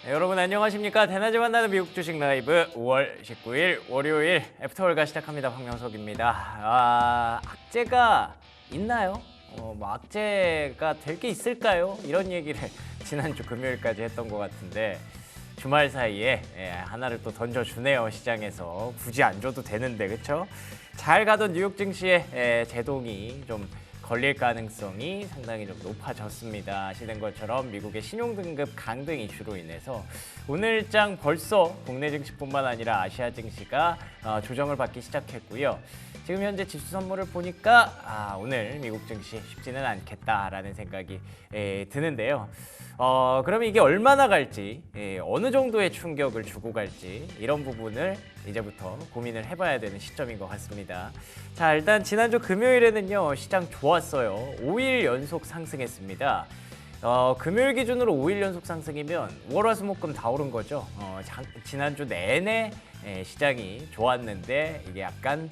네, 여러분 안녕하십니까? 대낮에 만나는 미국 주식 라이브 5월 19일 월요일 애프터월가 시작합니다. 황명석입니다. 악재가 있나요? 뭐 악재가 될 게 있을까요? 이런 얘기를 지난주 금요일까지 했던 것 같은데 주말 사이에 하나를 또 던져주네요. 시장에서 굳이 안 줘도 되는데 그렇죠? 잘 가던 뉴욕 증시의 제동이 좀 걸릴 가능성이 상당히 좀 높아졌습니다. 아시는 것처럼 미국의 신용등급 강등 이슈로 인해서 오늘장 벌써 국내 증시뿐만 아니라 아시아 증시가 조정을 받기 시작했고요. 지금 현재 지수 선물을 보니까 오늘 미국 증시 쉽지는 않겠다라는 생각이 드는데요. 그러면 이게 얼마나 갈지, 어느 정도의 충격을 주고 갈지 이런 부분을 이제부터 고민을 해봐야 되는 시점인 것 같습니다. 자, 일단 지난주 금요일에는요 시장 좋았어요. 5일 연속 상승했습니다. 금요일 기준으로 5일 연속 상승이면 월화수목금 다 오른 거죠. 지난주 내내 시장이 좋았는데 이게 약간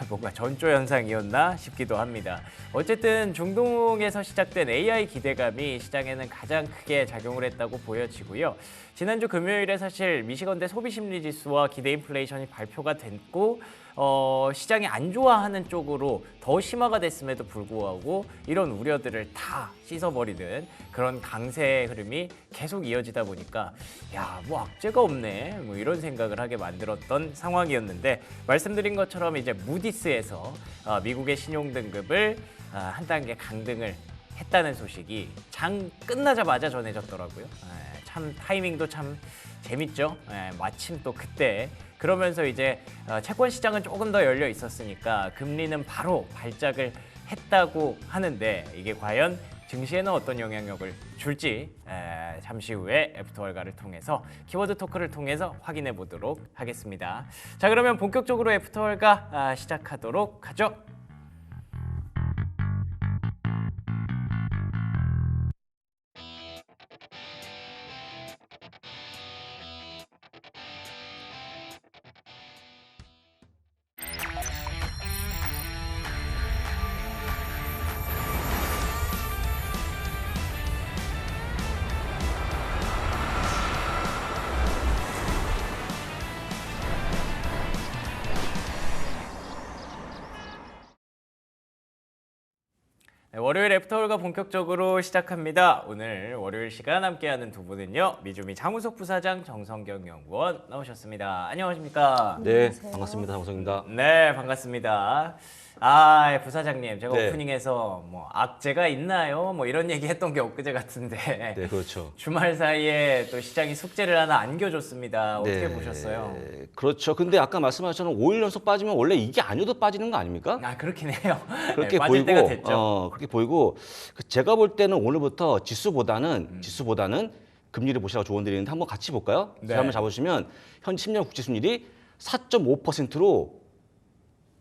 뭔가 전조 현상이었나 싶기도 합니다. 어쨌든 중동에서 시작된 AI 기대감이 시장에는 가장 크게 작용을 했다고 보여지고요. 지난주 금요일에 사실 미시건대 소비심리지수와 기대 인플레이션이 발표가 됐고 시장이 안 좋아하는 쪽으로 더 심화가 됐음에도 불구하고 이런 우려들을 다 씻어버리는 그런 강세 흐름이 계속 이어지다 보니까 뭐 악재가 없네 뭐 이런 생각을 하게 만들었던 상황이었는데 말씀드린 것처럼 이제 무디스에서 미국의 신용등급을 한 단계 강등을 했다는 소식이 장 끝나자마자 전해졌더라고요. 참 타이밍도 참 재밌죠. 마침 또 그때 그러면서 이제 채권 시장은 조금 더 열려 있었으니까 금리는 바로 발작을 했다고 하는데 이게 과연 증시에는 어떤 영향력을 줄지 잠시 후에 애프터월가를 통해서 키워드 토크를 통해서 확인해 보도록 하겠습니다. 자, 그러면 본격적으로 애프터월가 시작하도록 하죠. 월요일 애프터월가 본격적으로 시작합니다. 오늘 월요일 시간 함께하는 두 분은요. 미주미 장우석 부사장, 정성경 연구원 나오셨습니다. 안녕하십니까? 네, 안녕하세요. 반갑습니다. 장우성입니다. 네, 반갑습니다. 부사장님, 제가 네. 오프닝에서 뭐 악재가 있나요? 뭐 이런 얘기 했던 게 엊그제 같은데 네, 그렇죠. 주말 사이에 또 시장이 숙제를 하나 안겨줬습니다. 어떻게 네, 보셨어요? 그렇죠. 근데 아까 말씀하셨던 5일 연속 빠지면 원래 이게 아니어도 빠지는 거 아닙니까? 그렇긴 해요. 그렇게 빠질 보이고, 때가 됐죠. 그렇게 보이고, 제가 볼 때는 오늘부터 지수보다는 금리를 보시라고 조언드리는데 한번 같이 볼까요? 네. 제가 한번 잡으시면 현 10년 국채 수익률이 4.5%로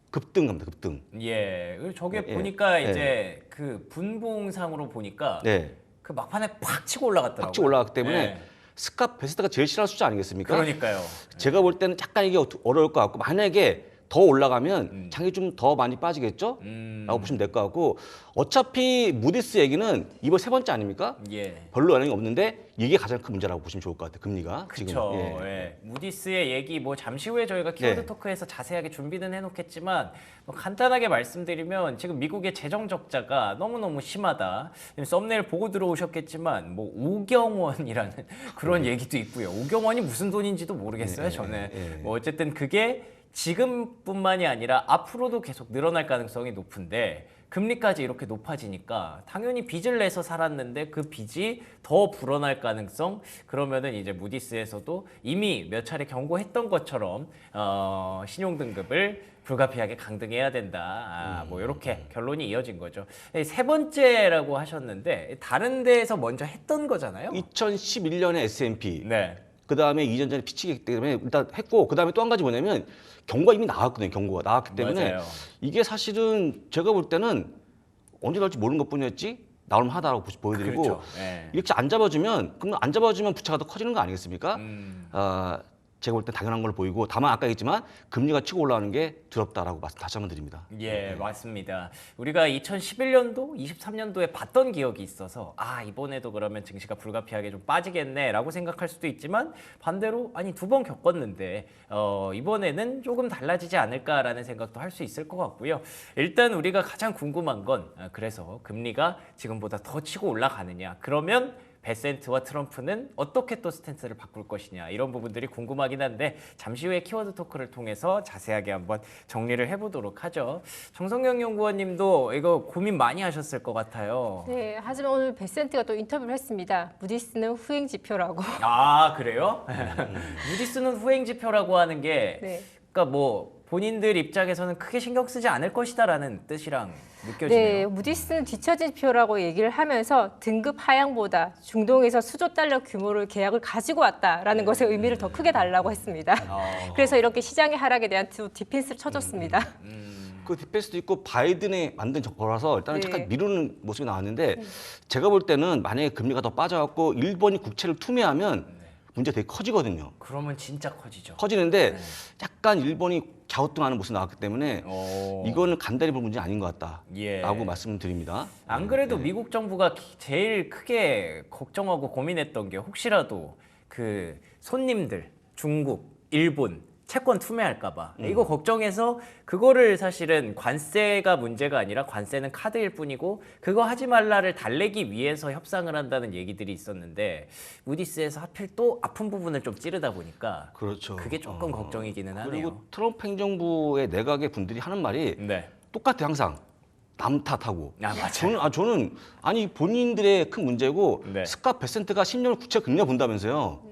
급등합니다. 급등. 그리고 저게 예, 보니까 예. 이제 그 분봉상으로 보니까 네, 그 막판에 팍 치고 올라갔더라고요. 팍 치고 올라갔기 때문에 네. 스캇 베스트가 제일 싫어하는 숫자 아니겠습니까? 그러니까요. 제가 볼 때는 약간 이게 어려울 것 같고 만약에 더 올라가면 장이 좀 더 많이 빠지겠죠? 라고 보시면 될 것 같고 어차피 무디스 얘기는 이번 세 번째 아닙니까? 별로 영향이 없는데 이게 가장 큰 문제라고 보시면 좋을 것 같아요. 금리가 그렇죠. 지금. 무디스의 얘기 뭐 잠시 후에 저희가 키워드 네. 토크에서 자세하게 준비는 해놓겠지만 뭐 간단하게 말씀드리면 지금 미국의 재정 적자가 너무너무 심하다. 지금 썸네일 보고 들어오셨겠지만 뭐 우경원이라는 그런 얘기도 있고요. 우경원이 무슨 돈인지도 모르겠어요. 저는 뭐 어쨌든 그게 지금뿐만이 아니라 앞으로도 계속 늘어날 가능성이 높은데 금리까지 이렇게 높아지니까 당연히 빚을 내서 살았는데 그 빚이 더 불어날 가능성, 그러면은 이제 무디스에서도 이미 몇 차례 경고했던 것처럼 신용등급을 불가피하게 강등해야 된다. 뭐 이렇게 결론이 이어진 거죠. 세 번째라고 하셨는데 다른 데에서 먼저 했던 거잖아요. 2011년에 S&P 네. 그 다음에 2년 전에 피치기 때문에 일단 했고 그 다음에 또 한 가지 뭐냐면 경고가 이미 나왔거든요. 경고가 나왔기 때문에 맞아요. 이게 사실은 제가 볼 때는 언제 나올지 모르는 것뿐이었지 나올만 하다라고 보여드리고 그렇죠. 네. 이렇게 안 잡아주면 그럼 안 잡아주면 부채가 더 커지는 거 아니겠습니까? 제가 볼 때 당연한 걸로 보이고 다만 아까 얘기했지만 금리가 치고 올라오는 게 두렵다라고 말씀 다시 한번 드립니다. 예, 맞습니다. 우리가 2011년도, 23년도에 봤던 기억이 있어서 이번에도 그러면 증시가 불가피하게 좀 빠지겠네라고 생각할 수도 있지만 반대로 아니 2번 겪었는데 이번에는 조금 달라지지 않을까라는 생각도 할 수 있을 것 같고요. 일단 우리가 가장 궁금한 건 그래서 금리가 지금보다 더 치고 올라가느냐. 그러면 베센트와 트럼프는 어떻게 또 스탠스를 바꿀 것이냐 이런 부분들이 궁금하긴 한데 잠시 후에 키워드 토크를 통해서 자세하게 한번 정리를 해보도록 하죠. 정성영 연구원님도 이거 고민 많이 하셨을 것 같아요. 네, 하지만 오늘 베센트가 또 인터뷰를 했습니다. 무디스는 후행 지표라고. 아 그래요? 무디스는 후행 지표라고 하는 게 네. 그러니까 뭐 본인들 입장에서는 크게 신경 쓰지 않을 것이다라는 뜻이랑 네, 느껴지네요. 무디스는 뒤처진 지표라고 얘기를 하면서 등급 하향보다 중동에서 수조 달러 규모를 계약을 가지고 왔다라는 것의 의미를 더 크게 달라고 했습니다. 그래서 이렇게 시장의 하락에 대한 디펜스를 쳐줬습니다. 그 디펜스도 있고 바이든이 만든 거라서 일단은 네. 잠깐 미루는 모습이 나왔는데 제가 볼 때는 만약에 금리가 더 빠져갖고 일본이 국채를 투매하면 문제 되게 커지거든요. 그러면 진짜 커지죠. 커지는데 약간 일본이 갸우뚱하는 모습이 나왔기 때문에 오. 이거는 간단히 볼 문제 아닌 것 같다라고 예. 말씀드립니다. 안 그래도 미국 정부가 제일 크게 걱정하고 고민했던 게 혹시라도 그 손님들 중국, 일본 채권 투매할까봐 이거 걱정해서 그거를 사실은 관세가 문제가 아니라 관세는 카드일 뿐이고 그거 하지 말라를 달래기 위해서 협상을 한다는 얘기들이 있었는데 무디스에서 하필 또 아픈 부분을 좀 찌르다 보니까 그렇죠. 그게 조금 걱정이기는 하네요. 그리고 트럼프 행정부의 내각의 분들이 하는 말이 네. 똑같아 항상. 남 탓하고. 맞아요. 저는 아니 본인들의 큰 문제고 네. 스캇 베센트가 10년 국채 금리가 본다면서요.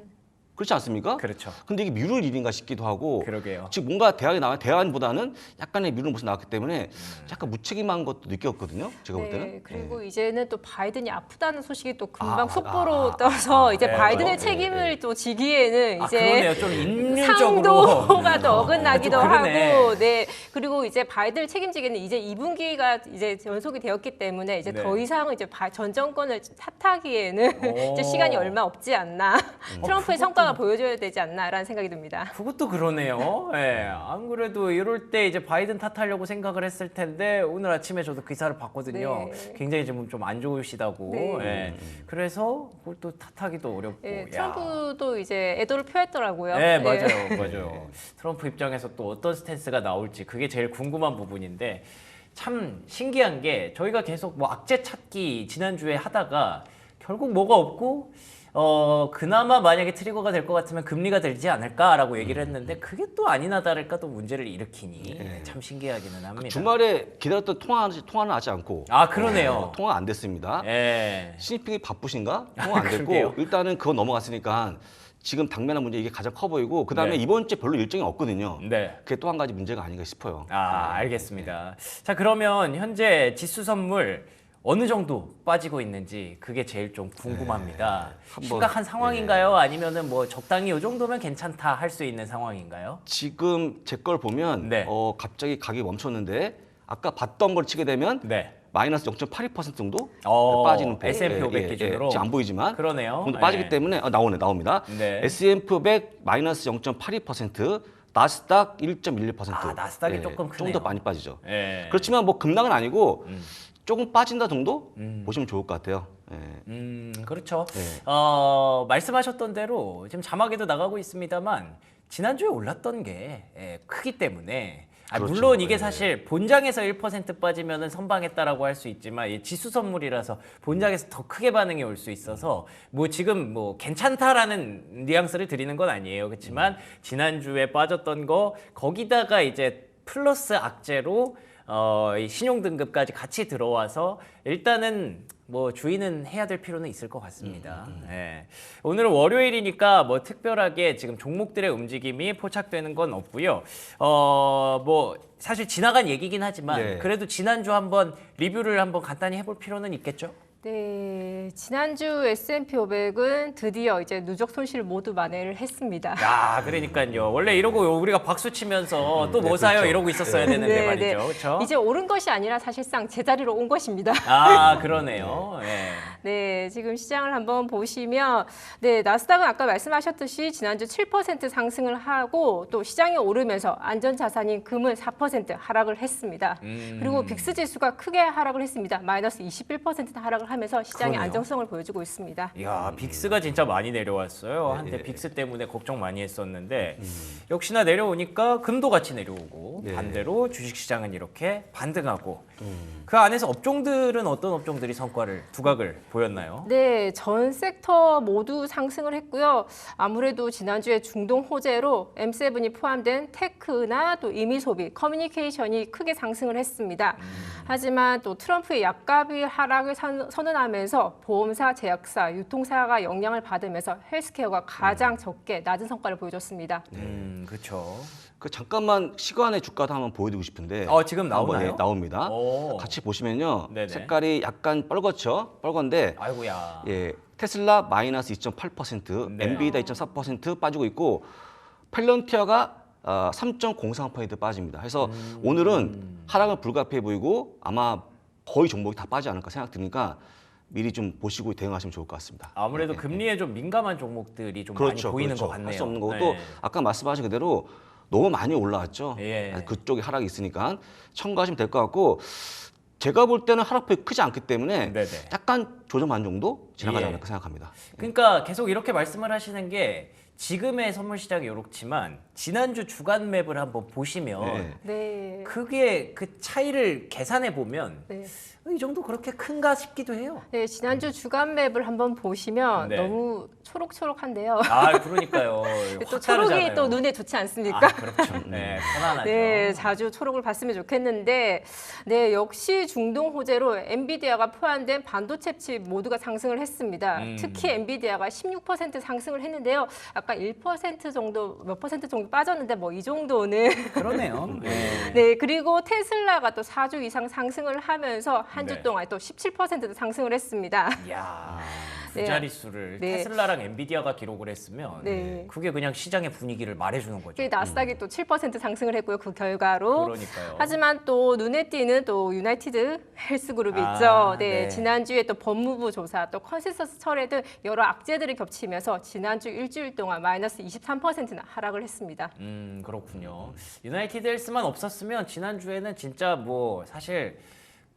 그렇지 않습니까? 그렇죠. 근데 이게 미룰 일인가 싶기도 하고. 그러게요. 즉 뭔가 대안보다는 약간의 미루는 모습이 나왔기 때문에 약간 무책임한 것도 느꼈거든요. 제가 볼 때는. 네, 그리고 이제는 또 바이든이 아프다는 소식이 또 금방 아, 속보로 떠서 이제 네, 바이든의 맞아요. 책임을 또 지기에는 이제 그러네요. 좀 인륜적으로 상도가 또 어긋나기도 좀 그러네. 하고, 네, 그리고 이제 바이든을 책임지기는 이제 2분기가 이제 연속이 되었기 때문에 이제 네. 더 이상 이제 전 정권을 탓하기에는 오. 이제 시간이 얼마 없지 않나, 트럼프의 성과가 보여줘야 되지 않나라는 생각이 듭니다. 그것도 그러네요. 예. 안 그래도 이럴 때 이제 바이든 탓하려고 생각을 했을 텐데 오늘 아침에 저도 기사를 봤거든요. 네. 굉장히 좀 안 좋으시다고. 네. 예. 그래서 그걸 또 탓하기도 어렵고. 예, 야. 트럼프도 이제 애도를 표했더라고요. 네, 예. 맞아요. 맞아요. 트럼프 입장에서 또 어떤 스탠스가 나올지 그게 제일 궁금한 부분인데 참 신기한 게 저희가 계속 뭐 악재 찾기 지난주에 하다가 결국 뭐가 없고 그나마 만약에 트리거가 될 것 같으면 금리가 들지 않을까라고 얘기를 했는데 그게 또 아니나 다를까 또 문제를 일으키니 참 신기하기는 합니다. 주말에 기다렸던 통화는 하지 않고. 그러네요. 통화 안 됐습니다. 예. 신입핑이 바쁘신가? 통화 안 됐고 그러게요. 일단은 그거 넘어갔으니까 지금 당면한 문제 이게 가장 커 보이고 그다음에 네. 이번 주에 별로 일정이 없거든요. 네. 그게 또 한 가지 문제가 아닌가 싶어요. 알겠습니다. 자, 그러면 현재 지수 선물 어느 정도 빠지고 있는지 그게 제일 좀 궁금합니다. 한번, 심각한 상황인가요? 아니면은 뭐 적당히 이 정도면 괜찮다 할 수 있는 상황인가요? 지금 제 걸 보면 네. 갑자기 가격이 멈췄는데 아까 봤던 걸 치게 되면 네. 마이너스 0.82% 정도 S&P 빠지는 폭. 500 기준으로? 지금 안 보이지만 그러네요. 정도 빠지기 네. 때문에 나옵니다. 네. S&P 500 마이너스 0.82%, 나스닥 1.11%. 나스닥이 조금 좀 크네요. 더 많이 빠지죠. 예. 그렇지만 뭐 급락은 아니고 조금 빠진다 정도 보시면 좋을 것 같아요. 그렇죠. 네. 말씀하셨던 대로 지금 자막에도 나가고 있습니다만 지난주에 올랐던 게 크기 때문에 그렇죠. 물론 이게 사실 본장에서 1% 빠지면은 선방했다라고 할 수 있지만 이 지수 선물이라서 본장에서 더 크게 반응이 올 수 있어서 뭐 지금 뭐 괜찮다라는 뉘앙스를 드리는 건 아니에요. 그렇지만 지난주에 빠졌던 거 거기다가 이제 플러스 악재로 이 신용 등급까지 같이 들어와서 일단은 뭐 주의는 해야 될 필요는 있을 것 같습니다. 예. 오늘은 월요일이니까 뭐 특별하게 지금 종목들의 움직임이 포착되는 건 없고요. 뭐 사실 지나간 얘기긴 하지만 네. 그래도 지난주 한번 리뷰를 한번 간단히 해볼 필요는 있겠죠? 네, 지난주 S&P 500은 드디어 이제 누적 손실 모두 만회를 했습니다. 야, 그러니까요. 원래 이러고 우리가 박수 치면서 또 뭐 사요 그렇죠. 이러고 있었어야 되는데 말이죠. 그렇죠? 이제 오른 것이 아니라 사실상 제자리로 온 것입니다. 아, 그러네요. 예. 네, 지금 시장을 한번 보시면 네, 나스닥은 아까 말씀하셨듯이 지난주 7% 상승을 하고 또 시장이 오르면서 안전자산인 금은 4% 하락을 했습니다. 그리고 빅스 지수가 크게 하락을 했습니다. 마이너스 21% 하락을 하면서 시장의 그러네요. 안정성을 보여주고 있습니다. 이야, 빅스가 진짜 많이 내려왔어요. 한때 빅스 때문에 걱정 많이 했었는데 역시나 내려오니까 금도 같이 내려오고 반대로 주식시장은 이렇게 반등하고 그 안에서 업종들은 어떤 업종들이 성과를 두각을 보였나요? 네, 전 섹터 모두 상승을 했고요. 아무래도 지난주에 중동 호재로 M7이 포함된 테크나 또 임의소비, 커뮤니케이션이 크게 상승을 했습니다. 하지만 또 트럼프의 약값이 하락을 선언하면서 보험사, 제약사, 유통사가 영향을 받으면서 헬스케어가 가장 적게 낮은 성과를 보여줬습니다. 그렇죠. 그 잠깐만 시간의 주가도 한번 보여드리고 싶은데. 지금 한번, 나오나요? 예, 나옵니다. 오. 같이 보시면요. 네네. 색깔이 약간 빨갛죠? 빨간데 아이고야. 예, 테슬라 마이너스 2.8%, 네. 엔비디아 2.4% 빠지고 있고 펠런티어가 3.03% 빠집니다. 그래서 오늘은 하락은 불가피해 보이고 아마 거의 종목이 다 빠지지 않을까 생각드니까 미리 좀 보시고 대응하시면 좋을 것 같습니다. 아무래도 네. 금리에 좀 민감한 종목들이 좀 그렇죠, 많이 보이는 그렇죠. 것 같네요. 할 수 없는 거고 네. 또 아까 말씀하신 그대로 너무 많이 올라왔죠. 예. 그쪽에 하락이 있으니까 첨가하시면 될 것 같고 제가 볼 때는 하락폭이 크지 않기 때문에 네네. 약간 조정반 정도 지나가지 예. 않을까 생각합니다. 그러니까 계속 이렇게 말씀을 하시는 게 지금의 선물 시장이 이렇지만 지난주 주간 맵을 한번 보시면 네. 네. 그게 그 차이를 계산해 보면 네. 이 정도 그렇게 큰가 싶기도 해요. 네, 지난주 주간 맵을 한번 보시면 네. 너무 초록초록한데요. 아, 그러니까요. 또 확 초록이 다르잖아요. 또 눈에 좋지 않습니까? 아, 그렇죠. 네, 편안하죠. 네, 자주 초록을 봤으면 좋겠는데, 네, 역시 중동 호재로 엔비디아가 포함된 반도체 칩 모두가 상승을 했습니다. 특히 엔비디아가 16% 상승을 했는데요. 아까 1% 정도, 몇 퍼센트 정도 빠졌는데 뭐 이 정도는. 그러네요. 네. 네, 그리고 테슬라가 또 4주 이상 상승을 하면서 한 주 네. 동안 또 17% 상승을 했습니다. 이야, 두 네. 자릿수를 네. 테슬라랑 엔비디아가 기록을 했으면 네. 그게 그냥 시장의 분위기를 말해주는 거죠. 그 나스닥이 또 7% 상승을 했고요. 그 결과로. 그러니까요. 하지만 또 눈에 띄는 또 유나이티드 헬스그룹이 아, 있죠. 네, 네. 지난주에 또 법무부 조사, 또 컨센서스 철회 등 여러 악재들이 겹치면서 지난주 일주일 동안 마이너스 23%나 하락을 했습니다. 그렇군요. 유나이티드 헬스만 없었으면 지난주에는 진짜 뭐 사실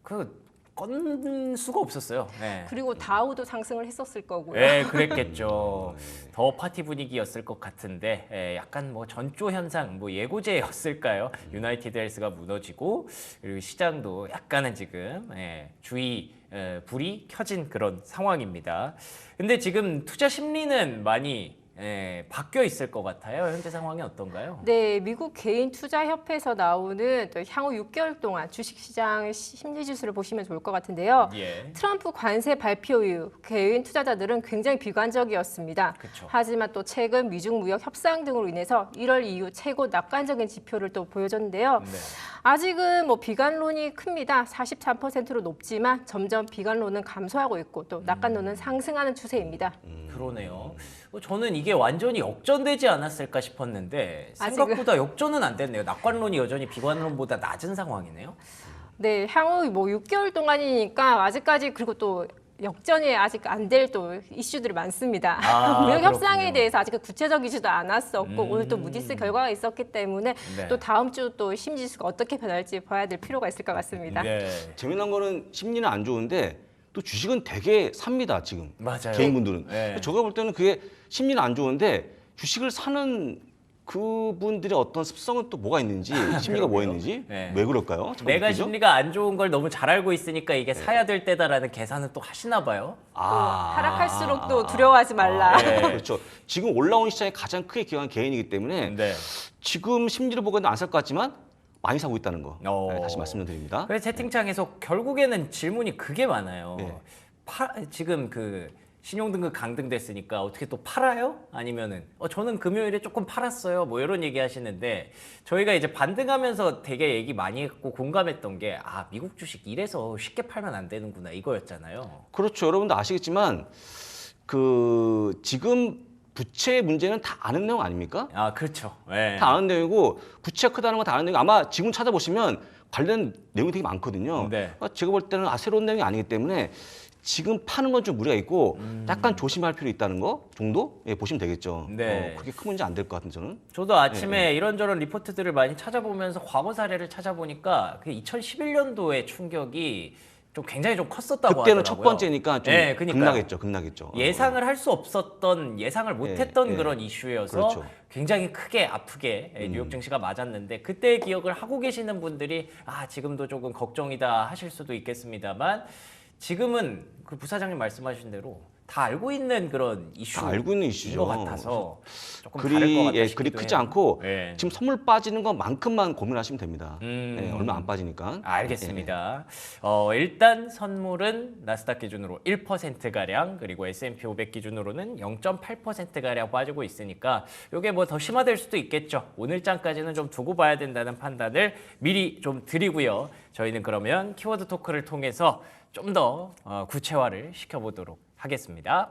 그 건 수가 없었어요. 네. 그리고 다우도 상승을 했었을 거고요. 네, 그랬겠죠. 더 파티 분위기였을 것 같은데 약간 뭐 전조 현상, 뭐 예고제였을까요? 유나이티드 헬스가 무너지고 그리고 시장도 약간은 지금 주의 불이 켜진 그런 상황입니다. 근데 지금 투자 심리는 많이 바뀌어 있을 것 같아요. 현재 상황이 어떤가요? 네, 미국 개인 투자 협회에서 나오는 또 향후 6개월 동안 주식시장 심리 지수를 보시면 좋을 것 같은데요. 예. 트럼프 관세 발표 이후 개인 투자자들은 굉장히 비관적이었습니다. 그쵸. 하지만 또 최근 미중 무역 협상 등으로 인해서 1월 이후 최고 낙관적인 지표를 또 보여줬는데요. 네. 아직은 뭐 비관론이 큽니다. 43%로 높지만 점점 비관론은 감소하고 있고 또 낙관론은 상승하는 추세입니다. 그러네요. 저는 이게 완전히 역전되지 않았을까 싶었는데 아직은- 생각보다 역전은 안 됐네요. 낙관론이 여전히 비관론보다 낮은 상황이네요. 네, 향후 뭐 6개월 동안이니까 아직까지 그리고 또 역전이 아직 안 될 또 이슈들이 많습니다. 아, 무역 협상에 그렇군요. 대해서 아직 구체적이지도 않았었고 오늘 또 무디스 결과가 있었기 때문에 네. 또 다음 주 또 심지수가 어떻게 변할지 봐야 될 필요가 있을 것 같습니다. 네. 재미난 거는 심리는 안 좋은데 또 주식은 되게 삽니다 지금. 맞아요. 개인분들은. 네. 제가 볼 때는 그게 심리는 안 좋은데 주식을 사는 그분들의 어떤 습성은 또 뭐가 있는지 심리가 뭐가 있는지 네. 왜 그럴까요? 잘 내가 모르겠죠? 심리가 안 좋은 걸 너무 잘 알고 있으니까 이게 사야 될 때다라는 계산은 또 하시나 봐요. 하락할수록 또 두려워하지 말라. 네. 그렇죠. 지금 올라온 시장에 가장 크게 기여한 개인이기 때문에 네. 지금 심리를 보고 안 살 것 같지만 많이 사고 있다는 거 어. 다시 말씀드립니다. 그래서 채팅창에서 결국에는 질문이 그게 많아요. 네. 지금 그 신용등급 강등됐으니까 어떻게 또 팔아요? 아니면은 저는 금요일에 조금 팔았어요. 뭐 이런 얘기 하시는데 저희가 이제 반등하면서 되게 얘기 많이 했고 공감했던 게 미국 주식 이래서 쉽게 팔면 안 되는구나 이거였잖아요. 그렇죠. 여러분도 아시겠지만 지금 부채 문제는 다 아는 내용 아닙니까? 그렇죠. 네. 다 아는 내용이고 부채가 크다는 건 다 아는 내용. 아마 지금 찾아보시면 관련 내용이 되게 많거든요. 네. 그러니까 제가 볼 때는 새로운 내용이 아니기 때문에 지금 파는 건 좀 무리가 있고 약간 조심할 필요 있다는 거 정도 보시면 되겠죠. 네. 그렇게 큰 문제 안 될 것 같은 저는. 저도 아침에 이런저런 리포트들을 많이 찾아보면서 과거 사례를 찾아보니까 그 2011년도의 충격이 좀 굉장히 좀 컸었다고 그때는 하더라고요. 첫 번째니까 좀 그러니까요. 급락했죠. 예상을 할 수 없었던 예상을 못했던 그런 이슈여서 그렇죠. 굉장히 크게 아프게 뉴욕 증시가 맞았는데 그때의 기억을 하고 계시는 분들이 지금도 조금 걱정이다 하실 수도 있겠습니다만 지금은 그 부사장님 말씀하신 대로 다 알고 있는 그런 이슈. 다 알고 있는 이슈죠. 것 같아서 조금 다를 것 같다 그리 크지 해요. 않고 예. 지금 선물 빠지는 것만큼만 고민하시면 됩니다. 음. 얼마 안 빠지니까. 알겠습니다. 일단 선물은 나스닥 기준으로 1%가량 그리고 S&P 500 기준으로는 0.8%가량 빠지고 있으니까 이게 뭐 더 심화될 수도 있겠죠. 오늘장까지는 좀 두고 봐야 된다는 판단을 미리 좀 드리고요. 저희는 그러면 키워드 토크를 통해서 좀 더 구체화를 시켜보도록 하겠습니다.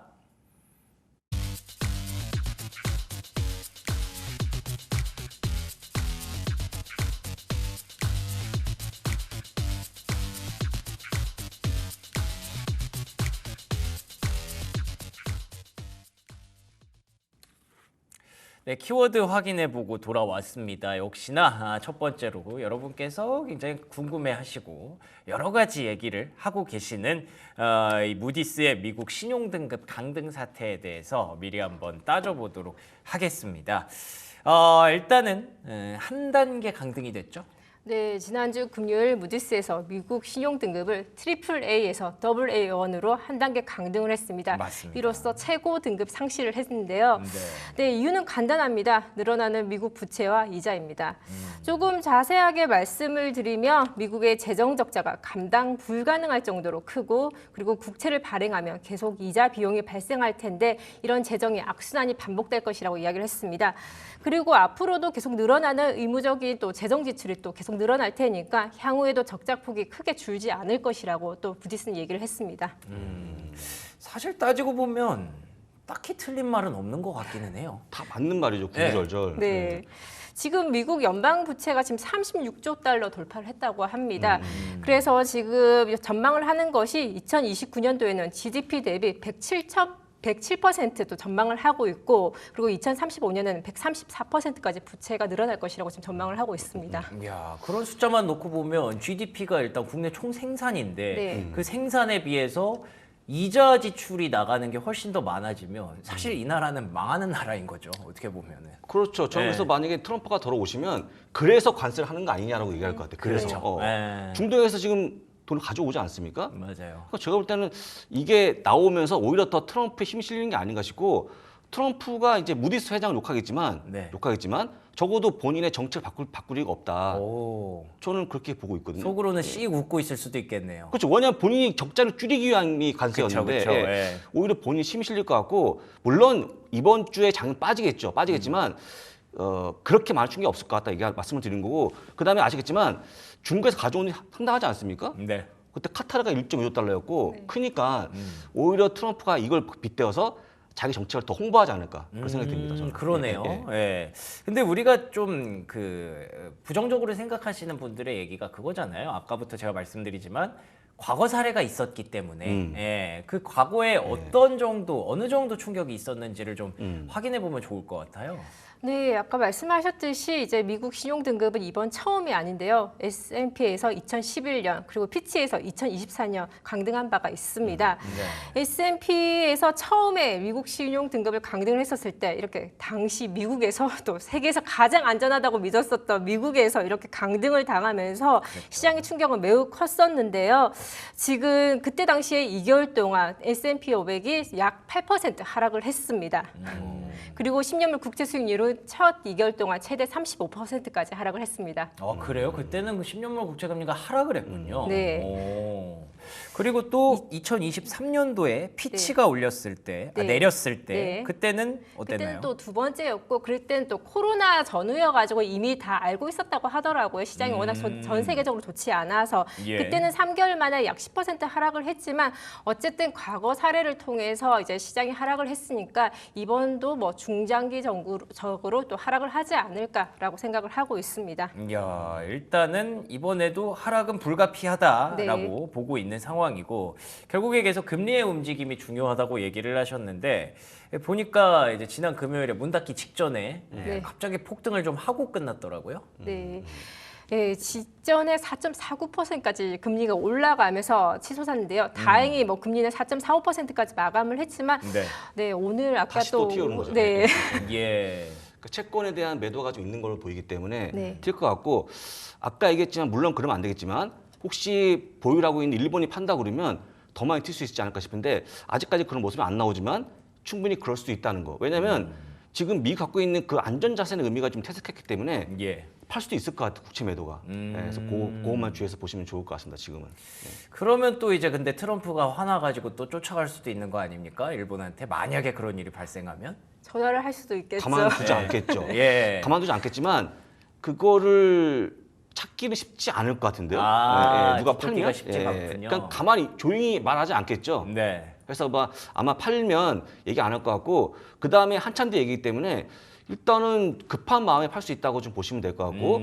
네, 키워드 확인해보고 돌아왔습니다. 역시나 첫 번째로 여러분께서 굉장히 궁금해하시고 여러 가지 얘기를 하고 계시는 이 무디스의 미국 신용등급 강등 사태에 대해서 미리 한번 따져보도록 하겠습니다. 일단은 한 단계 강등이 됐죠. 네, 지난주 금요일 무디스에서 미국 신용 등급을 트리플 A에서 더블 A1으로 한 단계 강등을 했습니다. 맞습니다. 이로써 최고 등급 상실을 했는데요. 네, 이유는 간단합니다. 늘어나는 미국 부채와 이자입니다. 조금 자세하게 말씀을 드리면 미국의 재정 적자가 감당 불가능할 정도로 크고 그리고 국채를 발행하면 계속 이자 비용이 발생할 텐데 이런 재정의 악순환이 반복될 것이라고 이야기를 했습니다. 그리고 앞으로도 계속 늘어나는 의무적인 또 재정 지출이 또 계속 늘어날 테니까 향후에도 적자폭이 크게 줄지 않을 것이라고 또 부디스는 얘기를 했습니다. 사실 따지고 보면 딱히 틀린 말은 없는 것 같기는 해요. 다 맞는 말이죠. 구구절절. 네. 지금 미국 연방 부채가 지금 36조 달러 돌파를 했다고 합니다. 그래서 지금 전망을 하는 것이 2029년도에는 GDP 대비 107%도 전망을 하고 있고 그리고 2035년에는 134%까지 부채가 늘어날 것이라고 지금 전망을 하고 있습니다. 이야, 그런 숫자만 놓고 보면 GDP가 일단 국내 총 생산인데 네. 그 생산에 비해서 이자 지출이 나가는 게 훨씬 더 많아지면 사실 이 나라는 망하는 나라인 거죠. 어떻게 보면은. 그렇죠. 저는 그래서 만약에 트럼프가 돌아오시면 그래서 관세를 하는 거 아니냐라고 얘기할 것 같아요. 그래서 그렇죠. 네. 중동에서 지금 돈을 가져오지 않습니까? 맞아요. 그러니까 제가 볼 때는 이게 나오면서 오히려 더 트럼프에 힘이 실리는 게 아닌가 싶고 트럼프가 이제 무디스 회장을 욕하겠지만 적어도 본인의 정책을 바꿀 리가 없다. 저는 그렇게 보고 있거든요. 속으로는 씩 웃고 있을 수도 있겠네요. 그렇죠. 왜냐하면 본인이 적자를 줄이기 위한 관세였는데 그쵸, 예. 오히려 본인이 힘이 실릴 것 같고 물론 이번 주에 장 빠지겠지만 그렇게 많은 충격이 없을 것 같다 이게 말씀을 드린 거고 그다음에 아시겠지만 중국에서 가져온 게 상당하지 않습니까? 네. 그때 카타르가 1.5조 달러였고 크니까 오히려 트럼프가 이걸 빗대어서 자기 정책을 더 홍보하지 않을까 그런 생각이 듭니다. 저는. 그러네요. 예. 근데 우리가 좀 부정적으로 생각하시는 분들의 얘기가 그거잖아요. 아까부터 제가 말씀드리지만 과거 사례가 있었기 때문에 예, 그 과거에 어느 정도 충격이 있었는지를 좀 확인해 보면 좋을 것 같아요. 네, 아까 말씀하셨듯이 이제 미국 신용 등급은 이번 처음이 아닌데요. S&P에서 2011년 그리고 피치에서 2024년 강등한 바가 있습니다. S&P에서 처음에 미국 신용 등급을 강등을 했었을 때 이렇게 당시 미국에서 또 세계에서 가장 안전하다고 믿었었던 미국에서 이렇게 강등을 당하면서 시장의 충격은 매우 컸었는데요. 지금 그때 당시에 2개월 동안 S&P 500이 약 8% 하락을 했습니다. 그리고 10년물 국채 수익률은 첫 2개월 동안 최대 35%까지 하락을 했습니다. 그래요? 그때는 그 10년물 국채금리가 하락을 했군요. 네. 그리고 또 2023년도에 피치가 올렸을 때, 네. 내렸을 때 네. 그때는 어땠나요? 그때는 또 두 번째였고 그럴 때는 또 코로나 전후여가지고 이미 다 알고 있었다고 하더라고요. 시장이 워낙 전 세계적으로 좋지 않아서 예. 그때는 3개월 만에 약 10% 하락을 했지만 어쨌든 과거 사례를 통해서 이제 시장이 하락을 했으니까 이번도 뭐 중장기적으로 또 하락을 하지 않을까라고 생각을 하고 있습니다. 야, 일단은 이번에도 하락은 불가피하다라고 네. 보고 있는 상황이고 결국에 계속 금리의 움직임이 중요하다고 얘기를 하셨는데 보니까 이제 지난 금요일에 문 닫기 직전에 네. 갑자기 폭등을 좀 하고 끝났더라고요. 네. 네, 직전에 4.49%까지 금리가 올라가면서 치솟았는데요. 다행히 뭐 금리는 4.45%까지 마감을 했지만 네. 네, 오늘 아까 다시 또 튀어오른 거죠. 네. 예. 그 채권에 대한 매도가 좀 있는 걸로 보이기 때문에 네. 튈 것 같고 아까 얘기했지만 물론 그러면 안 되겠지만 혹시 보유하고 있는 일본이 판다 그러면 더 많이 튈 수 있지 않을까 싶은데 아직까지 그런 모습이 안 나오지만 충분히 그럴 수도 있다는 거. 왜냐하면 지금 미 갖고 있는 그 안전자산의 의미가 좀 퇴색했기 때문에 예. 팔 수도 있을 것 같아 국채 매도가. 그래서 그것만 주의해서 보시면 좋을 것 같습니다. 지금은. 그러면 또 이제 근데 트럼프가 화나가지고 또 쫓아갈 수도 있는 거 아닙니까? 일본한테 만약에 그런 일이 발생하면? 전화를 할 수도 있겠죠. 가만두지 네. 않겠죠. 예. 가만두지 않겠지만 그거를 찾기는 쉽지 않을 것 같은데요. 누가 뒷쫓기가 팔면 쉽지가 않군요. 그냥 가만히 조용히 말하지 않겠죠. 네. 그래서 아마 팔면 얘기 안 할 것 같고 그 다음에 한참 뒤 얘기이기 때문에 일단은 급한 마음에 팔 수 있다고 좀 보시면 될 것 같고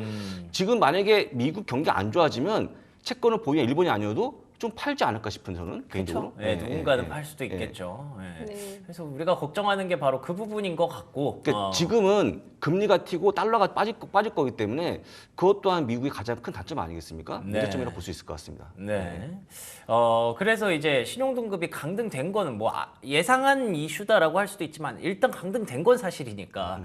지금 만약에 미국 경기 안 좋아지면 채권을 보유한 일본이 아니어도 좀 팔지 않을까 싶은 저는 개인적으로. 네, 누군가는 팔 수도 있겠죠. 예. 네. 그래서 우리가 걱정하는 게 바로 그 부분인 것 같고. 그러니까 지금은 금리가 튀고 달러가 빠질 거기 때문에 그것 또한 미국의 가장 큰 단점 아니겠습니까? 네. 문제점이라고 볼 수 있을 것 같습니다. 네. 그래서 이제 신용등급이 강등된 거는 뭐 예상한 이슈다라고 할 수도 있지만 일단 강등된 건 사실이니까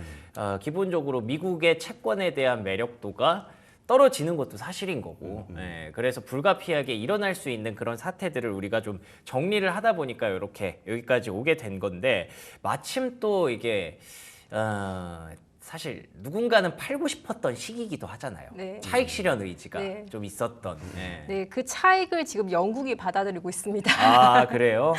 기본적으로 미국의 채권에 대한 매력도가 떨어지는 것도 사실인 거고 예, 그래서 불가피하게 일어날 수 있는 그런 사태들을 우리가 좀 정리를 하다 보니까 이렇게 여기까지 오게 된 건데 마침 또 이게 사실 누군가는 팔고 싶었던 시기이기도 하잖아요. 네. 차익 실현 의지가 네. 좀 있었던. 예. 네, 그 차익을 지금 영국이 받아들이고 있습니다. 아 그래요?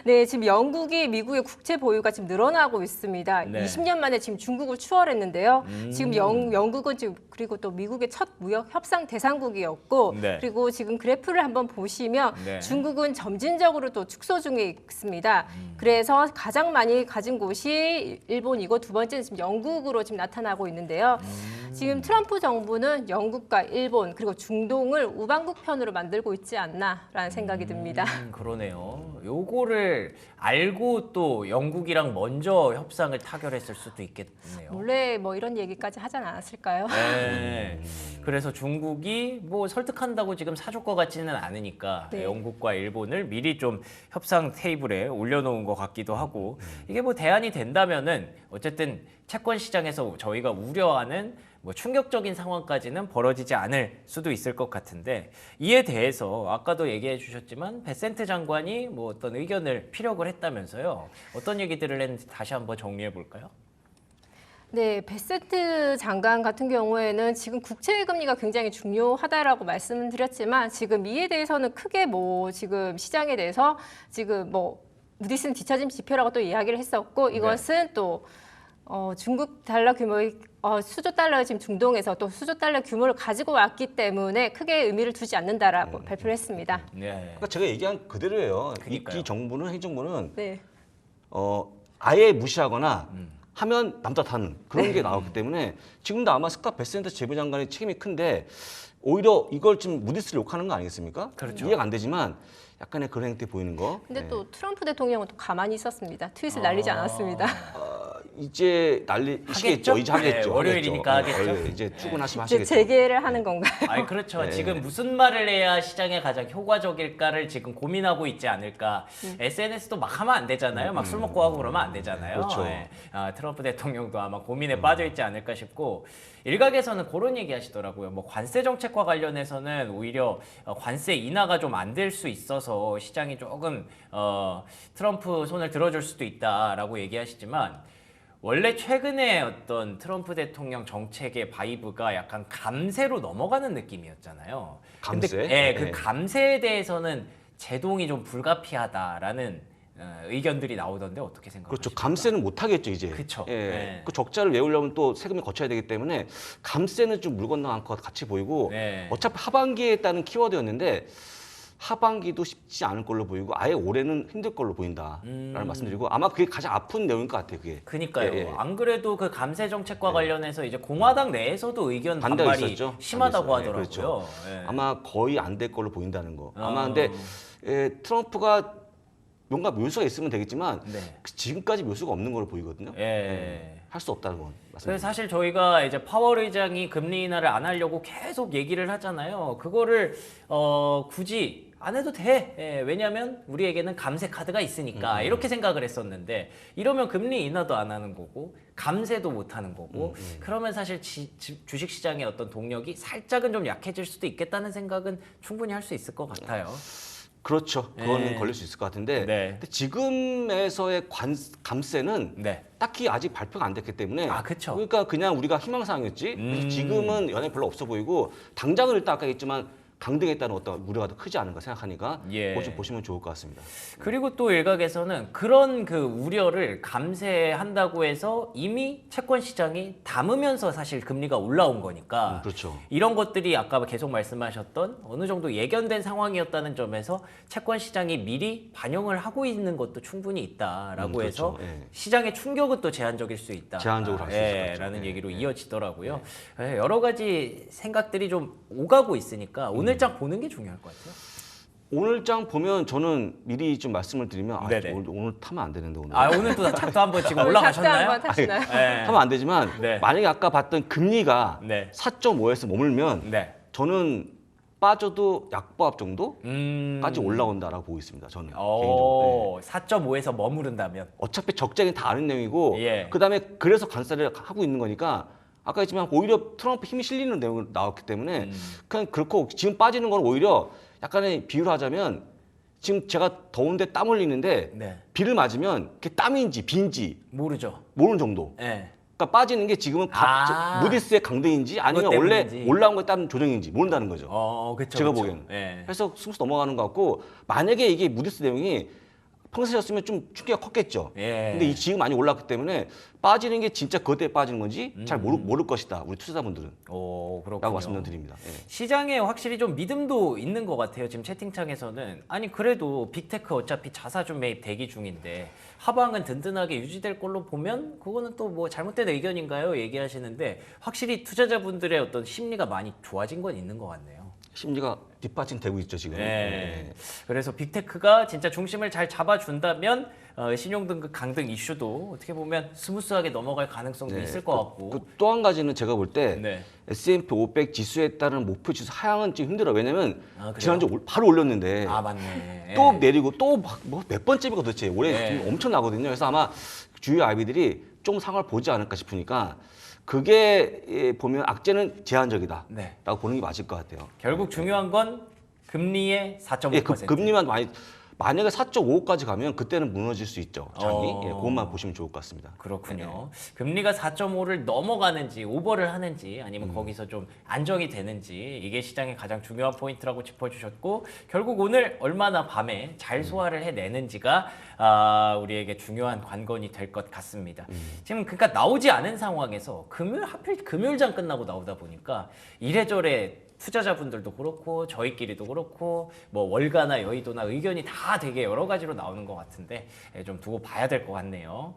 네, 지금 영국이 미국의 국채 보유가 지금 늘어나고 있습니다. 네. 20년 만에 지금 중국을 추월했는데요. 지금 영국은 지금 그리고 또 미국의 첫 무역 협상 대상국이었고, 네. 그리고 지금 그래프를 한번 보시면 네. 중국은 점진적으로 또 축소 중에 있습니다. 그래서 가장 많이 가진 곳이 일본이고 두 번째는 지금 영국으로 지금 나타나고 있는데요. 지금 트럼프 정부는 영국과 일본 그리고 중동을 우방국 편으로 만들고 있지 않나라는 생각이 듭니다. 그러네요. 요거를 알고 또 영국이랑 먼저 협상을 타결했을 수도 있겠네요. 원래 뭐 이런 얘기까지 하진 않았을까요? 네. 그래서 중국이 뭐 설득한다고 지금 사줄 것 같지는 않으니까 네. 영국과 일본을 미리 좀 협상 테이블에 올려놓은 것 같기도 하고 이게 뭐 대안이 된다면은 어쨌든 채권 시장에서 저희가 우려하는 뭐 충격적인 상황까지는 벌어지지 않을 수도 있을 것 같은데 이에 대해서 아까도 얘기해 주셨지만 베센트 장관이 뭐 어떤 의견을 피력을 했다면서요. 어떤 얘기들을 했는지 다시 한번 정리해 볼까요? 네, 베세트 장관 같은 경우에는 지금 국채 금리가 굉장히 중요하다라고 말씀을 드렸지만 지금 이에 대해서는 크게 뭐 지금 시장에 대해서 지금 뭐 무디스는 뒤처짐 지표라고 또 이야기를 했었고 이것은 또 중국 달러 규모의 수조 달러가 지금 중동에서 또 수조 달러 규모를 가지고 왔기 때문에 크게 의미를 두지 않는다라고 발표를 했습니다. 네. 그러니까 제가 얘기한 그대로예요. 그러니까요. 이 정부는 행정부는 네. 아예 무시하거나 하면 남탓하는 그런 게 나왔기 때문에 지금도 아마 스캇 베센트 재무장관의 책임이 큰데 오히려 이걸 지금 무디스를 욕하는 거 아니겠습니까? 그렇죠. 이해가 안 되지만 약간의 그런 행태 보이는 거. 근데 네. 또 트럼프 대통령은 또 가만히 있었습니다. 트윗을 날리지 않았습니다. 이제 하시겠죠. 하겠죠? 이제 하겠죠. 네, 월요일이니까 하겠죠. 이제 출근하시면 이제 하시겠죠. 재개를 하는 건가요? 아니 그렇죠. 네. 지금 무슨 말을 해야 시장에 가장 효과적일까를 지금 고민하고 있지 않을까. SNS도 막 하면 안 되잖아요. 막 술 먹고 하고 그러면 안 되잖아요. 그렇죠. 네. 트럼프 대통령도 아마 고민에 빠져 있지 않을까 싶고 일각에서는 그런 얘기 하시더라고요. 뭐 관세 정책과 관련해서는 오히려 관세 인하가 좀 안 될 수 있어서 시장이 조금 트럼프 손을 들어줄 수도 있다라고 얘기하시지만 원래 최근에 어떤 트럼프 대통령 정책의 바이브가 약간 감세로 넘어가는 느낌이었잖아요. 감세? 근데 그 네. 감세에 대해서는 제동이 좀 불가피하다라는 의견들이 나오던데 어떻게 생각하십니까? 그렇죠. 감세는 못 하겠죠, 이제. 그쵸. 예. 네. 그 적자를 메우려면 또 세금이 거쳐야 되기 때문에 감세는 좀 물 건너간 것 같이 보이고 네. 어차피 하반기에 따른 키워드였는데 하반기도 쉽지 않을 걸로 보이고 아예 올해는 힘들 걸로 보인다라는 말씀드리고 아마 그게 가장 아픈 내용인 것 같아요, 그게. 그니까요. 예, 예. 안 그래도 그 감세 정책과 관련해서 이제 공화당 내에서도 의견 반대가 반발이 있었죠. 심하다고 반대했어요. 하더라고요. 그렇죠. 예. 아마 거의 안 될 걸로 보인다는 거. 아마 어. 근데 트럼프가 뭔가 묘수가 있으면 되겠지만 네. 지금까지 묘수가 없는 걸로 보이거든요. 예. 할 수 없다는 건 그래서 말씀드립니다. 사실 저희가 이제 파월 의장이 금리 인하를 안 하려고 계속 얘기를 하잖아요. 그거를 굳이 안 해도 돼. 예, 왜냐하면 우리에게는 감세 카드가 있으니까 이렇게 생각을 했었는데 이러면 금리 인하도 안 하는 거고 감세도 못 하는 거고 그러면 사실 주식 시장의 어떤 동력이 살짝은 좀 약해질 수도 있겠다는 생각은 충분히 할 수 있을 것 같아요. 그렇죠. 그거는 네. 걸릴 수 있을 것 같은데 네. 근데 지금에서의 감세는 네. 딱히 아직 발표가 안 됐기 때문에 아, 그쵸. 그러니까 그냥 우리가 희망사항이었지 그래서 지금은 연애 별로 없어 보이고 당장은 일단 아까 했지만 강등했다는 어떤 우려가 더 크지 않은가 생각하니까 예. 그거 좀 보시면 좋을 것 같습니다. 그리고 또 일각에서는 그런 그 우려를 감세한다고 해서 이미 채권 시장이 담으면서 사실 금리가 올라온 거니까 그렇죠. 이런 것들이 아까 계속 말씀하셨던 어느 정도 예견된 상황이었다는 점에서 채권 시장이 미리 반영을 하고 있는 것도 충분히 있다라고 해서 그렇죠. 예. 시장의 충격은 또 제한적일 수 있다. 제한적으로 할수 있을 것 같죠. 라는 예. 얘기로 이어지더라고요. 예, 여러 가지 생각들이 좀 오가고 있으니까 오늘 장 보는 게 중요할 것 같아요. 오늘 장 보면 저는 미리 좀 말씀을 드리면 아, 네네. 오늘 타면 안 되는데 오늘. 아 오늘 또 작도 한번 지금 오늘 작두 올라가셨나요? 한번 타시나요? 네. 하면 안 되지만 네. 만약에 아까 봤던 금리가 네. 4.5에서 머물면 네. 저는 빠져도 약보합 정도까지 음. 올라온다라고 보고 있습니다. 저는 개인적으로. 네. 4.5에서 머무른다면. 어차피 적자는 다 아는 내용이고 예. 그다음에 그래서 관세를 하고 있는 거니까 아까 했지만 오히려 트럼프 힘이 실리는 내용이 나왔기 때문에 그냥 그렇고 지금 빠지는 건 오히려 약간의 비유를 하자면 지금 제가 더운데 땀 흘리는데 네. 비를 맞으면 그게 땀인지 비인지 모르죠. 모르는 정도. 예. 그러니까 빠지는 게 지금은 아. 무디스의 강등인지 아니면 그것 원래 때문인지. 올라온 거에 따른 조정인지 모른다는 거죠. 그렇죠. 제가 보기에는. 예. 그래서 스무스 넘어가는 것 같고 만약에 이게 무디스 내용이 평소였으면 좀 충격이 컸겠죠. 예. 근데 지금 많이 올랐기 때문에 빠지는 게 진짜 그것 때문에 빠지는 건지 잘 모를 것이다. 우리 투자자분들은. 그렇군요. 라고 말씀드립니다. 예. 시장에 확실히 좀 믿음도 있는 것 같아요. 지금 채팅창에서는 아니 그래도 빅테크 어차피 자사주 매입 대기 중인데 하방은 든든하게 유지될 걸로 보면 그거는 또 뭐 잘못된 의견인가요? 얘기하시는데 확실히 투자자분들의 어떤 심리가 많이 좋아진 건 있는 것 같네요. 심리가 뒷받침 되고 있죠 지금. 네. 예. 그래서 빅테크가 진짜 중심을 잘 잡아준다면 신용등급 강등 이슈도 어떻게 보면 스무스하게 넘어갈 가능성도 있을 것 같고. 또 한 가지는 제가 볼 때 네. S&P 500 지수에 따른 목표 지수 하향은 좀 힘들어요. 왜냐면 아, 그래요? 지난주 바로 올렸는데 아 맞네. 또 내리고 또 뭐 몇 번째입니까 도대체 올해 네. 지금 엄청 나거든요. 그래서 아마 주요 IB들이 좀 상황을 보지 않을까 싶으니까 그게 보면 악재는 제한적이다라고 네. 보는 게 맞을 것 같아요. 결국 중요한 건 금리의 4.5%. 예, 금리만 만약에 4.5까지 가면 그때는 무너질 수 있죠. 장이. 예, 그것만 보시면 좋을 것 같습니다. 그렇군요. 금리가 4.5를 넘어가는지 오버를 하는지 아니면 거기서 좀 안정이 되는지 이게 시장의 가장 중요한 포인트라고 짚어주셨고 결국 오늘 얼마나 밤에 잘 소화를 해내는지가 우리에게 중요한 관건이 될 것 같습니다. 지금 그러니까 나오지 않은 상황에서 하필 금요일장 끝나고 나오다 보니까 이래저래 투자자분들도 그렇고 저희끼리도 그렇고 뭐 월가나 여의도나 의견이 다 되게 여러 가지로 나오는 것 같은데 좀 두고 봐야 될 것 같네요.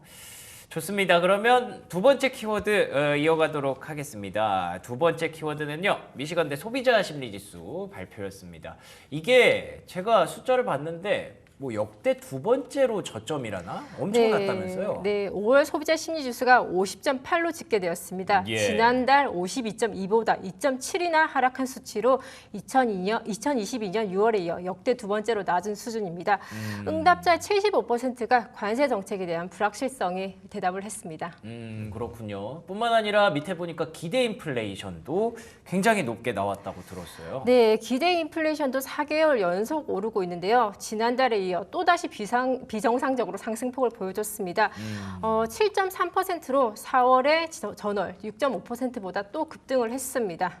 좋습니다. 그러면 두 번째 키워드 이어가도록 하겠습니다. 두 번째 키워드는요. 미시건대 소비자 심리지수 발표였습니다. 이게 제가 숫자를 봤는데 뭐 역대 두 번째로 저점이라나 엄청났다면서요? 네, 5월 소비자 심리 지수가 50.8로 집계되었습니다. 예. 지난달 52.2보다 2.7이나 하락한 수치로 2022년 6월에 이어 역대 두 번째로 낮은 수준입니다. 응답자의 75%가 관세 정책에 대한 불확실성에 대답을 했습니다. 그렇군요. 뿐만 아니라 밑에 보니까 기대 인플레이션도 굉장히 높게 나왔다고 들었어요. 네, 기대 인플레이션도 4개월 연속 오르고 있는데요. 지난달에 이어 또다시 비정상적으로 상승폭을 보여줬습니다. 7.3%로 4월에 전월 6.5%보다 또 급등을 했습니다.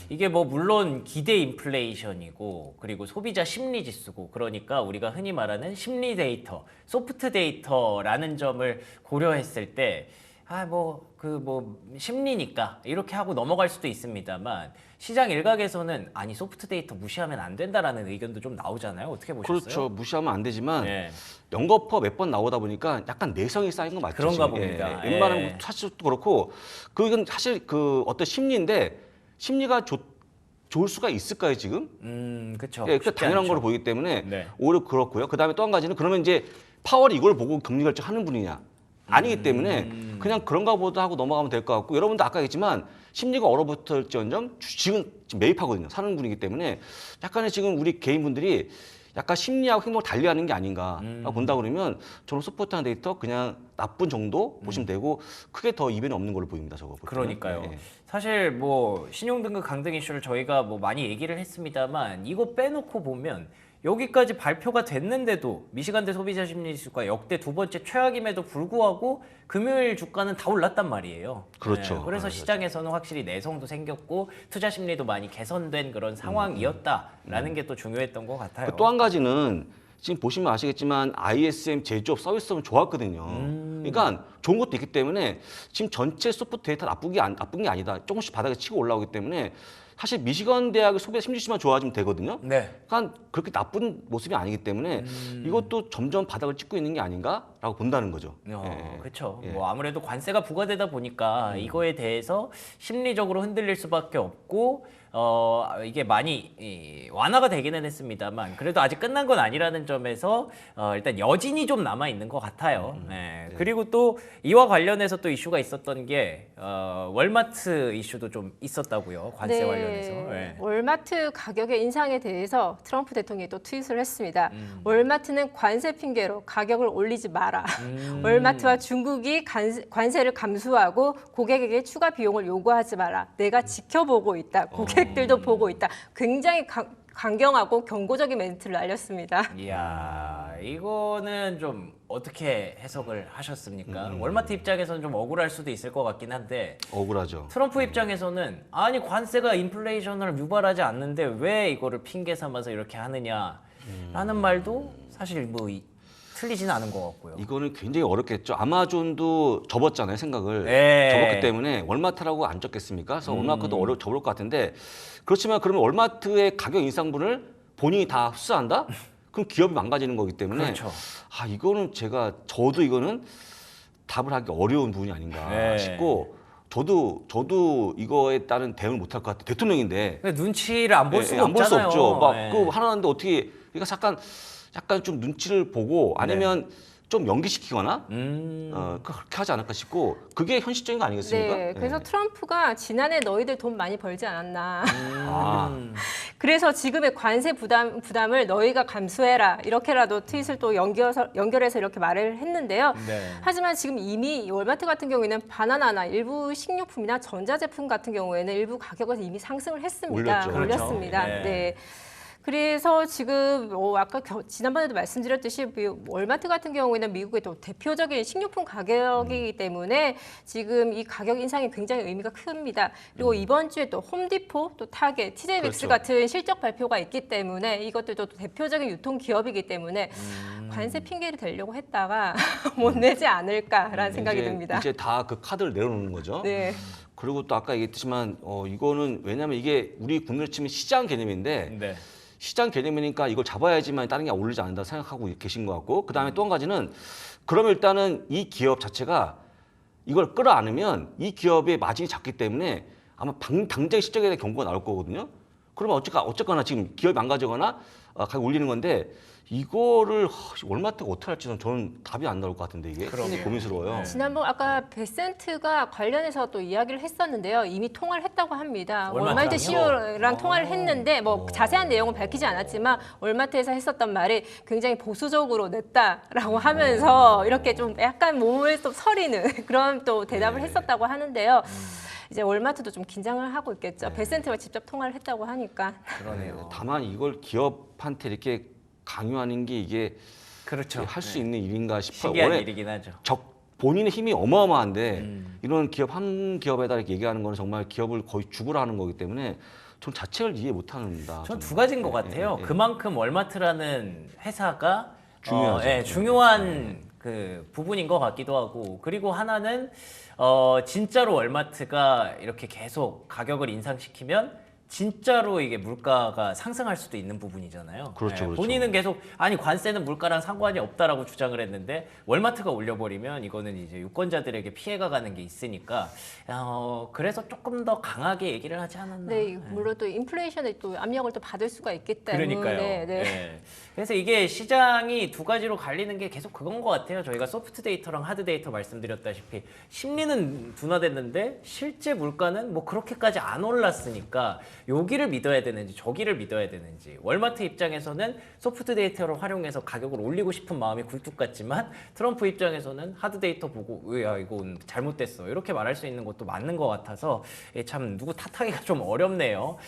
이게 뭐 물론 기대 인플레이션이고 그리고 소비자 심리 지수고 그러니까 우리가 흔히 말하는 심리 데이터, 소프트 데이터라는 점을 고려했을 때 심리니까 이렇게 하고 넘어갈 수도 있습니다만 시장 일각에서는 아니 소프트 데이터 무시하면 안 된다라는 의견도 좀 나오잖아요. 어떻게 보셨어요? 그렇죠. 무시하면 안 되지만 네. 연거푸 몇 번 나오다 보니까 약간 내성이 쌓인 거 맞죠? 그런가 지금? 봅니다. 예. 웬만하면 사실도 그렇고 그건 사실 그 어떤 심리인데 심리가 좋을 수가 있을까요 지금? 그렇죠. 예, 그 당연한 걸로 보이기 때문에 네. 오히려 그렇고요. 그 다음에 또 한 가지는 그러면 이제 파월이 이걸 보고 금리 결정하는 분이냐? 아니기 때문에 그냥 그런가 보다 하고 넘어가면 될 것 같고 여러분도 아까 얘기했지만 심리가 얼어붙을지언정 지금 매입하거든요. 사는 분이기 때문에 약간의 지금 우리 개인분들이 약간 심리하고 행동을 달리하는 게 아닌가라고 본다 그러면 저는 소프트한 데이터 그냥 나쁜 정도 보시면 되고 크게 더 이변이 없는 걸로 보입니다. 저거 보시면. 그러니까요. 예. 사실 뭐 신용등급 강등 이슈를 저희가 뭐 많이 얘기를 했습니다만 이거 빼놓고 보면 여기까지 발표가 됐는데도 미시간대 소비자 심리지수가 역대 두 번째 최악임에도 불구하고 금요일 주가는 다 올랐단 말이에요. 그렇죠. 그래서 시장에서는 확실히 내성도 생겼고 투자 심리도 많이 개선된 그런 상황이었다라는 게 또 중요했던 것 같아요. 또 한 가지는 지금 보시면 아시겠지만 ISM 제조업 서비스업은 좋았거든요. 그러니까 좋은 것도 있기 때문에 지금 전체 소프트 데이터 나쁜 게 아니다. 조금씩 바닥에 치고 올라오기 때문에 사실 미시건 대학의 소비자 심리지수만 좋아지면 되거든요. 네. 그러니까 그렇게 나쁜 모습이 아니기 때문에 이것도 점점 바닥을 찍고 있는 게 아닌가라고 본다는 거죠. 그렇죠. 예. 뭐 아무래도 관세가 부과되다 보니까 이거에 대해서 심리적으로 흔들릴 수밖에 없고 이게 많이 완화가 되기는 했습니다만 그래도 아직 끝난 건 아니라는 점에서 일단 여진이 좀 남아 있는 것 같아요. 네. 그리고 또 이와 관련해서 또 이슈가 있었던 게 월마트 이슈도 좀 있었다고요. 관세 네, 관련해서. 네. 월마트 가격의 인상에 대해서 트럼프 대통령이 또 트윗을 했습니다. 월마트는 관세 핑계로 가격을 올리지 마라. 월마트와 중국이 관세를 감수하고 고객에게 추가 비용을 요구하지 마라. 내가 지켜보고 있다. 고객들도 보고 있다. 굉장히 강경하고 경고적인 멘트를 날렸습니다. 이야, 이거는 좀 어떻게 해석을 하셨습니까? 월마트 입장에서는 좀 억울할 수도 있을 것 같긴 한데 억울하죠. 트럼프 입장에서는 아니 관세가 인플레이션을 유발하지 않는데 왜 이거를 핑계 삼아서 이렇게 하느냐라는 말도 사실 뭐 틀리지는 않은 것 같고요. 이거는 굉장히 어렵겠죠. 아마존도 접었잖아요, 생각을. 네. 접었기 때문에 월마트라고 안 접겠습니까? 그래서 월마트도 접을 것 같은데 그렇지만 그러면 월마트의 가격 인상분을 본인이 다 흡수한다? 그럼 기업이 망가지는 거기 때문에 그렇죠. 이거는 저도 이거는 답을 하기 어려운 부분이 아닌가 네. 싶고 저도 이거에 따른 대응을 못할 것 같아요. 대통령인데. 근데 눈치를 안 볼 수가 안 볼 수 없잖아요. 없죠. 막 네. 그 하나인데 어떻게 그러니까 약간 좀 눈치를 보고 아니면 좀 연기시키거나 그렇게 하지 않을까 싶고 그게 현실적인 거 아니겠습니까? 네, 그래서 트럼프가 지난해 너희들 돈 많이 벌지 않았나. 아, 그래서 지금의 관세 부담을 너희가 감수해라. 이렇게라도 트윗을 또 연결해서 이렇게 말을 했는데요. 네. 하지만 지금 이미 월마트 같은 경우에는 바나나나 일부 식료품이나 전자제품 같은 경우에는 일부 가격을 이미 상승을 했습니다. 올렸죠. 올렸습니다. 그렇죠. 네. 그래서 지금 아까 지난번에도 말씀드렸듯이 월마트 같은 경우에는 미국의 또 대표적인 식료품 가격이기 때문에 지금 이 가격 인상이 굉장히 의미가 큽니다. 그리고 이번 주에 또 홈디포, 또 타겟, TJ 맥스 그렇죠. 같은 실적 발표가 있기 때문에 이것들도 또 대표적인 유통 기업이기 때문에 관세 핑계를 대려고 했다가 못 내지 않을까라는 생각이 듭니다. 이제 다 그 카드를 내려놓는 거죠. 네. 그리고 또 아까 얘기했지만 이거는 왜냐하면 이게 우리 국내로 치면 시장 개념인데 네. 시장 개념이니까 이걸 잡아야지만 다른 게 오르지 않는다 생각하고 계신 것 같고 그다음에 또 한 가지는 그러면 일단은 이 기업 자체가 이걸 끌어안으면 이 기업의 마진이 작기 때문에 아마 당장 실적에 대한 경고가 나올 거거든요. 그러면 어쨌거나 지금 기업이 망가지거나 가격 올리는 건데 이거를 월마트가 어떻게 할지 저는 답이 안 나올 것 같은데 이게 굉장히 그러게요. 고민스러워요. 지난번 아까 베센트가 관련해서 또 이야기를 했었는데요. 이미 통화를 했다고 합니다. 월마트랑요? 월마트 CEO랑 통화를 했는데 뭐 자세한 내용은 밝히지 않았지만 월마트에서 했었던 말이 굉장히 보수적으로 냈다라고 하면서 이렇게 좀 약간 몸을 또 서리는 그런 또 대답을 했었다고 하는데요. 이제 월마트도 좀 긴장을 하고 있겠죠. 베센트와 직접 통화를 했다고 하니까. 그러네요. 다만 이걸 기업한테 이렇게 강요하는 게 이게 그렇죠. 할 수 있는 일인가 싶어요. 신기한 원래 일이긴 하죠. 본인의 힘이 어마어마한데 이런 기업 한 기업에다 이렇게 얘기하는 거는 정말 기업을 거의 죽으라 하는 거기 때문에 전 자체를 이해 못합니다. 전 두 가지인 것 같아요. 그만큼 월마트라는 회사가 중요하죠. 중요한 그 부분인 것 같기도 하고, 그리고 하나는 진짜로 월마트가 이렇게 계속 가격을 인상시키면 진짜로 이게 물가가 상승할 수도 있는 부분이잖아요. 그렇죠, 그렇죠. 본인은 계속 아니 관세는 물가랑 상관이 없다라고 주장을 했는데 월마트가 올려버리면 이거는 이제 유권자들에게 피해가 가는 게 있으니까 그래서 조금 더 강하게 얘기를 하지 않았나. 네, 물론 또 인플레이션에 또 압력을 또 받을 수가 있기 때문에. 그러니까요. 네. 네. 그래서 이게 시장이 두 가지로 갈리는 게 계속 그건 것 같아요. 저희가 소프트 데이터랑 하드 데이터 말씀드렸다시피 심리는 둔화됐는데 실제 물가는 뭐 그렇게까지 안 올랐으니까 여기를 믿어야 되는지 저기를 믿어야 되는지. 월마트 입장에서는 소프트 데이터를 활용해서 가격을 올리고 싶은 마음이 굴뚝 같지만 트럼프 입장에서는 하드 데이터 보고 야 이건 잘못됐어 이렇게 말할 수 있는 것도 맞는 것 같아서 참 누구 탓하기가 좀 어렵네요.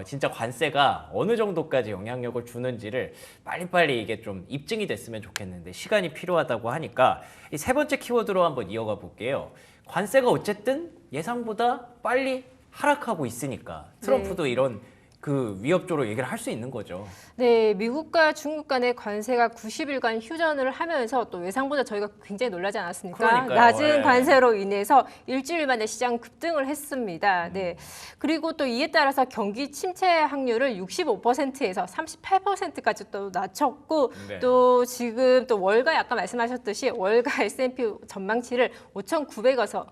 진짜 관세가 어느 정도까지 영향력을 주는지를 빨리빨리 이게 좀 입증이 됐으면 좋겠는데 시간이 필요하다고 하니까 이 세 번째 키워드로 한번 이어가 볼게요. 관세가 어쨌든 예상보다 빨리 하락하고 있으니까 트럼프도 이런 그 위협조로 얘기를 할 수 있는 거죠. 네, 미국과 중국 간의 관세가 90일간 휴전을 하면서 또 예상보다 저희가 굉장히 놀라지 않았습니까? 그러니까요. 낮은 예. 관세로 인해서 일주일 만에 시장 급등을 했습니다. 네, 그리고 또 이에 따라서 경기 침체 확률을 65%에서 38%까지 또 낮췄고 네. 또 지금 또 월가 아까 말씀하셨듯이 월가 S&P 전망치를 5,900에서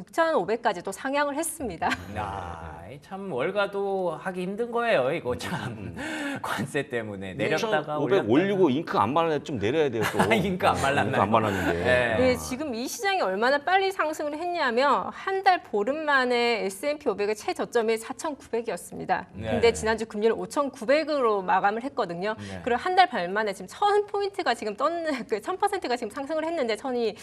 6,500까지 또 상향을 했습니다. 참 월가도 하기 힘든 거예요. 이거 참 관세 때문에 내렸다가 500 올리고 잉크 안 말랐는데 좀 내려야 돼요. 또. 잉크 안 말랐나요? 잉크 안 말랐는데. 네. 네, 지금 이 시장이 얼마나 빨리 상승을 했냐면 한 달 보름 만에 S&P 500의 최저점이 4,900이었습니다. 네. 근데 지난주 금요일 5,900으로 마감을 했거든요. 네. 그리고 한 달 반 만에 지금 1,000포인트가 지금 떴는 그 1,000%가 지금 상승을 했는데 천이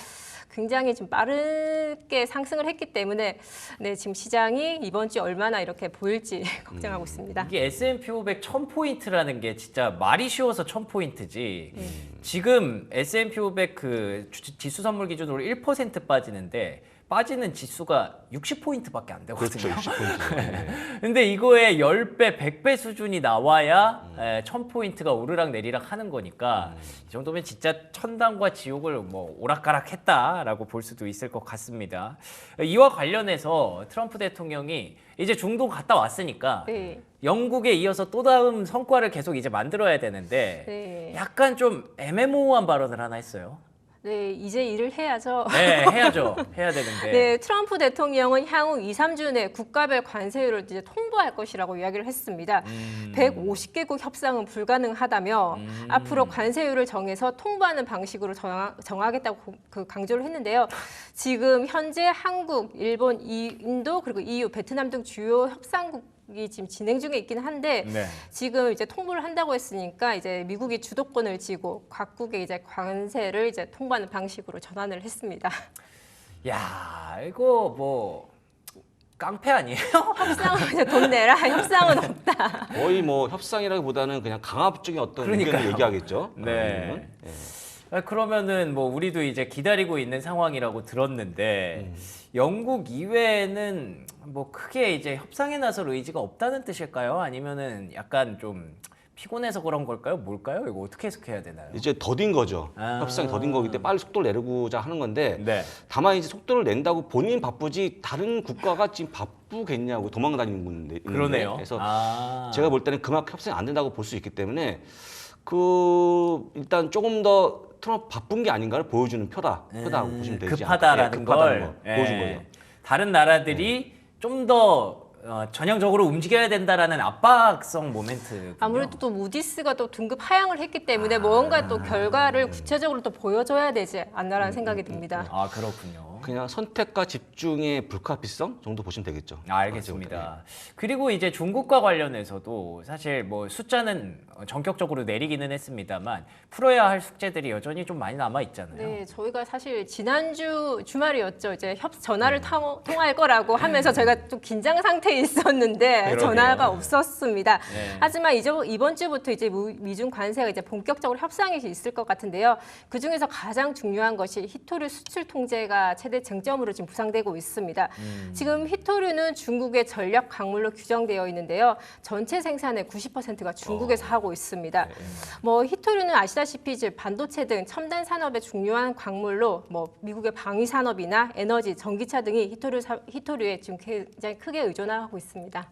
굉장히 좀 빠르게 상승을 했기 때문에 네, 지금 시장이 이번 주에 얼마나 이렇게 보일지 걱정하고 있습니다. 이게 S&P 500 1000포인트라는 게 진짜 말이 쉬워서 1000포인트지. 지금 S&P 500 그 지수 선물 기준으로 1% 빠지는데 빠지는 지수가 60포인트밖에 안 되거든요. 그렇죠. 60포인트. 근데 이거에 10배, 100배 수준이 나와야 1000포인트가 오르락 내리락 하는 거니까 이 정도면 진짜 천당과 지옥을 뭐 오락가락 했다라고 볼 수도 있을 것 같습니다. 이와 관련해서 트럼프 대통령이 이제 중동 갔다 왔으니까 네. 영국에 이어서 또 다음 성과를 계속 이제 만들어야 되는데 네. 약간 좀 애매모호한 발언을 하나 했어요. 네, 이제 일을 해야죠. 네, 해야죠. 해야 되는데. 네, 트럼프 대통령은 향후 2, 3주 내 국가별 관세율을 이제 통보할 것이라고 이야기를 했습니다. 150개국 협상은 불가능하다며 앞으로 관세율을 정해서 통보하는 방식으로 정하겠다고 강조를 했는데요. 지금 현재 한국, 일본, 인도 그리고 EU, 베트남 등 주요 협상국 이 지금 진행 중에 있긴 한데 네. 지금 이제 통보를 한다고 했으니까 이제 미국이 주도권을 쥐고 각국의 이제 관세를 이제 통보하는 방식으로 전환을 했습니다. 야, 이거 뭐 깡패 아니에요? 협상은 이제 돈 내라, 협상은 없다. 거의 뭐 협상이라기보다는 그냥 강압적인 어떤 그러니까요. 의견을 얘기하겠죠. 네. 그러면은 뭐 우리도 이제 기다리고 있는 상황이라고 들었는데 영국 이외에는 뭐 크게 이제 협상에 나설 의지가 없다는 뜻일까요? 아니면은 약간 좀 피곤해서 그런 걸까요? 뭘까요? 이거 어떻게 해석해야 되나요? 이제 더딘 거죠. 협상이 더딘 거기 때문에 빨리 속도를 내려고자 하는 건데 네. 다만 다만 이제 속도를 낸다고 본인 바쁘지 다른 국가가 지금 바쁘겠냐고 도망다니는 건데 그러네요. 그래서 제가 제가 볼 때는 그만큼 협상이 안 된다고 볼 수 있기 때문에 그 일단 조금 더 트럼프 바쁜 게 아닌가를 보여주는 표다라고 보시면 되지 급하다라는 않을까. 급하다는 걸 거 보여준 거죠. 다른 나라들이 좀 더 전형적으로 움직여야 된다라는 압박성 모멘트. 아무래도 또 무디스가 또 등급 하향을 했기 때문에 뭔가 또 결과를 구체적으로 또 보여줘야 되지 않나라는 생각이 듭니다. 그렇군요. 그냥 선택과 집중의 불가피성 정도 보시면 되겠죠. 알겠습니다. 그리고 이제 중국과 관련해서도 사실 뭐 숫자는 전격적으로 내리기는 했습니다만 풀어야 할 숙제들이 여전히 좀 많이 남아 있잖아요. 네, 저희가 사실 지난주 주말이었죠. 이제 전화를 통화할 거라고 하면서 저희가 좀 긴장 상태에 있었는데 그러게요. 전화가 없었습니다. 네. 하지만 이번 주부터 이제 미중 관세가 이제 본격적으로 협상이 있을 것 같은데요. 그 중에서 가장 중요한 것이 히토류 수출 통제가 최대 쟁점으로 지금 부상되고 있습니다. 지금 히토류는 중국의 전략 광물로 규정되어 있는데요. 전체 생산의 90%가 중국에서 하고 있습니다. 뭐 히토류는 아시다시피 이제 반도체 등 첨단 산업의 중요한 광물로 뭐 미국의 방위 산업이나 에너지, 전기차 등이 히토류에 지금 굉장히 크게 의존하고 있습니다.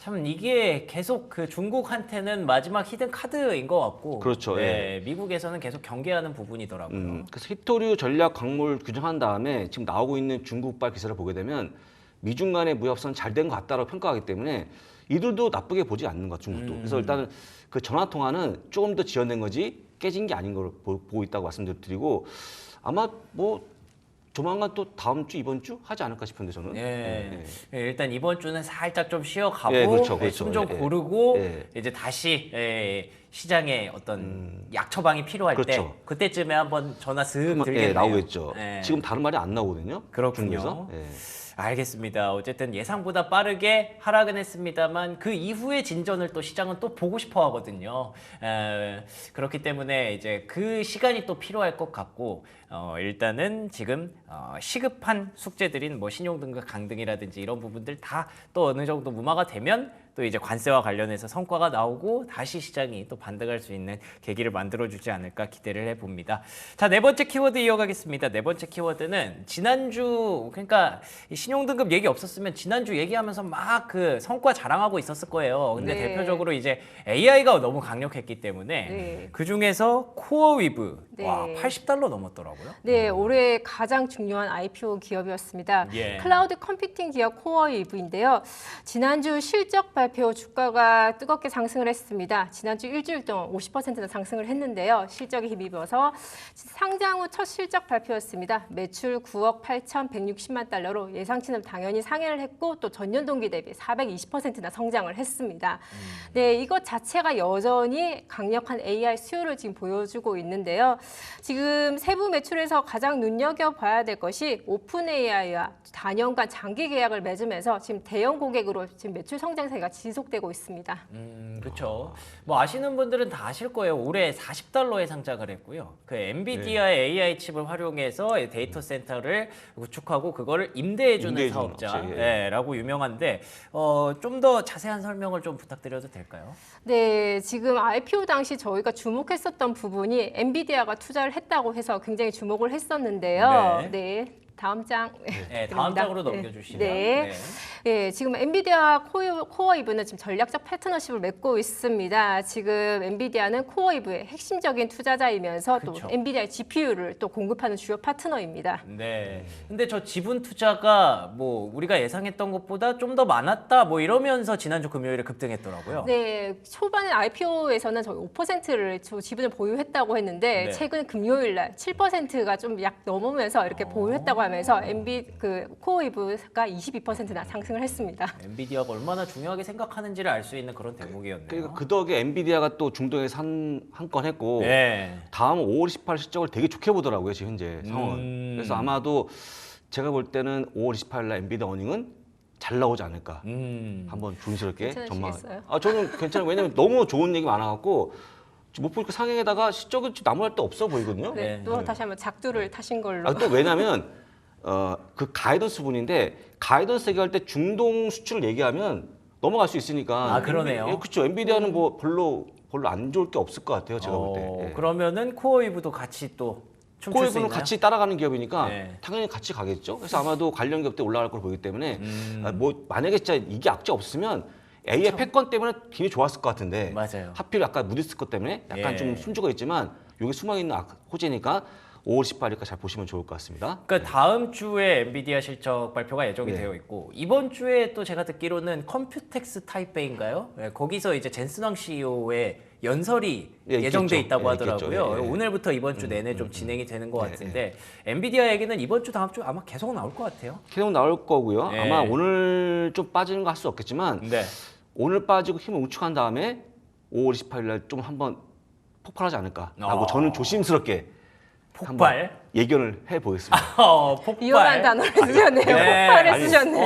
참 이게 계속 그 중국한테는 마지막 히든 카드인 것 같고, 그렇죠. 네, 미국에서는 계속 경계하는 부분이더라고요. 그래서 히토류 전략 광물 규정한 다음에 지금 나오고 있는 중국발 기사를 보게 되면 미중 간의 무역선 잘 된 것 같다라고 평가하기 때문에 이들도 나쁘게 보지 않는 것 중국도. 그래서 일단은 그 전화 통화는 조금 더 지연된 거지 깨진 게 아닌 걸 보고 있다고 말씀드리고 아마 뭐 조만간 또 다음 주 이번 주 하지 않을까 싶은데 저는. 예. 일단 이번 주는 살짝 좀 쉬어가고 예, 그렇죠. 숨 좀 예. 고르고 예. 이제 다시 시장에 어떤 약 처방이 필요할 때 그렇죠. 그때쯤에 한번 전화 슥 들겠네요. 예, 나오겠죠. 예. 지금 다른 말이 안 나오거든요. 그렇군요. 중국에서. 예. 알겠습니다. 어쨌든 예상보다 빠르게 하락은 했습니다만 그 이후의 진전을 또 시장은 또 보고 싶어 하거든요. 그렇기 때문에 이제 그 시간이 또 필요할 것 같고 일단은 지금 시급한 숙제들인 뭐 신용등급 강등이라든지 이런 부분들 다 또 어느 정도 무마가 되면 또 이제 관세와 관련해서 성과가 나오고 다시 시장이 또 반등할 수 있는 계기를 만들어주지 않을까 기대를 해봅니다. 자, 네 번째 키워드 이어가겠습니다. 네 번째 키워드는 지난주 그러니까 이 신용등급 얘기 없었으면 지난주 얘기하면서 막 그 성과 자랑하고 있었을 거예요. 근데 네. 대표적으로 이제 AI가 너무 강력했기 때문에 네. 그 중에서 코어위브 네. 와 $80 넘었더라고요. 네, 올해 가장 중요한 IPO 기업이었습니다. 예. 클라우드 컴퓨팅 기업 코어웨이브인데요. 지난주 실적 발표 주가가 뜨겁게 상승을 했습니다. 지난주 일주일 동안 50%나 상승을 했는데요. 실적에 힘입어서 상장 후 첫 실적 발표였습니다. 매출 9억 8,160만 달러로 예상치는 당연히 상회를 했고 또 전년 동기 대비 420%나 성장을 했습니다. 네, 이것 자체가 여전히 강력한 AI 수요를 지금 보여주고 있는데요. 지금 세부 매출에서 가장 눈여겨봐야 될 것이 오픈 AI와 단연간 장기 계약을 맺으면서 지금 대형 고객으로 지금 매출 성장세가 지속되고 있습니다. 그렇죠. 뭐 아시는 분들은 다 아실 거예요. 올해 $40에 상장을 했고요. 그 엔비디아의 AI 칩을 활용해서 데이터 센터를 구축하고 그거를 임대해주는 임대해주는 업체, 사업자라고 유명한데 좀 더 자세한 설명을 좀 부탁드려도 될까요? 네, 지금 IPO 당시 저희가 주목했었던 부분이 엔비디아가 투자를 했다고 해서 굉장히 주목을 했었는데요. 네. 다음 장. 네, 다음 드립니다. 장으로 넘겨주시면. 네. 네, 지금 엔비디아 코어이브는 지금 전략적 파트너십을 맺고 있습니다. 지금 엔비디아는 코어이브의 핵심적인 투자자이면서 그쵸. 또 엔비디아의 GPU를 또 공급하는 주요 파트너입니다. 네. 근데 저 지분 투자가 뭐 우리가 예상했던 것보다 좀 더 많았다 뭐 이러면서 지난주 금요일에 급등했더라고요. 네, 초반에 IPO에서는 저희 5%를 지분을 보유했다고 했는데 네. 최근 금요일 날 7%가 좀 약 넘으면서 이렇게 보유했다고 하면서 코어이브가 22%나 상승을 했습니다. 엔비디아가 얼마나 중요하게 생각하는지를 알 수 있는 그런 대목이었네요. 그러니까 그 덕에 엔비디아가 또 중동에서 한 건 했고 네. 다음 5월 28일 실적을 되게 좋게 보더라고요 지금 현재 상황은. 그래서 아마도 제가 볼 때는 5월 28일 날 엔비디아 어닝은 잘 나오지 않을까. 한번 조심스럽게 전망. 괜찮으시겠어요? 저는 괜찮아요. 왜냐면 너무 좋은 얘기 많아갖고 못 보니까 상행에다가 실적은 나무랄 데 없어 보이거든요. 네, 네. 또 다시 한번 작두를 타신 걸로. 또 왜냐면 그 가이던스 분인데 가이던스 얘기할 때 중동 수출을 얘기하면 넘어갈 수 있으니까. 아, 그러네요. 그렇죠. 엔비디아는 뭐 별로 안 좋을 게 없을 것 같아요. 제가 볼 때. 예. 그러면은 코어이브도 같이 또 춤출 수 코이브는 있나요? 같이 따라가는 기업이니까 네. 당연히 같이 가겠죠. 그래서 아마도 관련 기업들 올라갈 걸 보기 때문에 뭐 만약에 진짜 이게 악재 없으면 AI 패권 때문에 굉장히 좋았을 것 같은데 맞아요. 하필 아까 무디스 것 때문에 약간 예. 좀 숨죽어 있지만 여기 숨어 있는 호재니까 5월 18일까지 잘 보시면 좋을 것 같습니다. 그러니까 다음 주에 엔비디아 실적 발표가 예정이 네. 되어 있고 이번 주에 또 제가 듣기로는 컴퓨텍스 타이페이인가요? 네, 거기서 이제 젠슨왕 CEO의 연설이 예, 예정돼 있겠죠. 있다고 예, 있겠죠. 하더라고요. 예, 예. 오늘부터 이번 주 내내 좀 진행이 되는 것 예, 같은데 엔비디아 얘기는 이번 주 다음 주 아마 계속 나올 것 같아요. 계속 나올 거고요. 예. 아마 오늘 좀 빠지는 거 할 수 없겠지만 네. 오늘 빠지고 힘을 응축한 다음에 5월 28일 날 좀 한번 폭발하지 않을까라고 저는 조심스럽게 폭발. 한번 예견을 해보겠습니다. 폭발. 위험한 단어를 쓰셨네요. 네. 폭발을 아니, 쓰셨네요.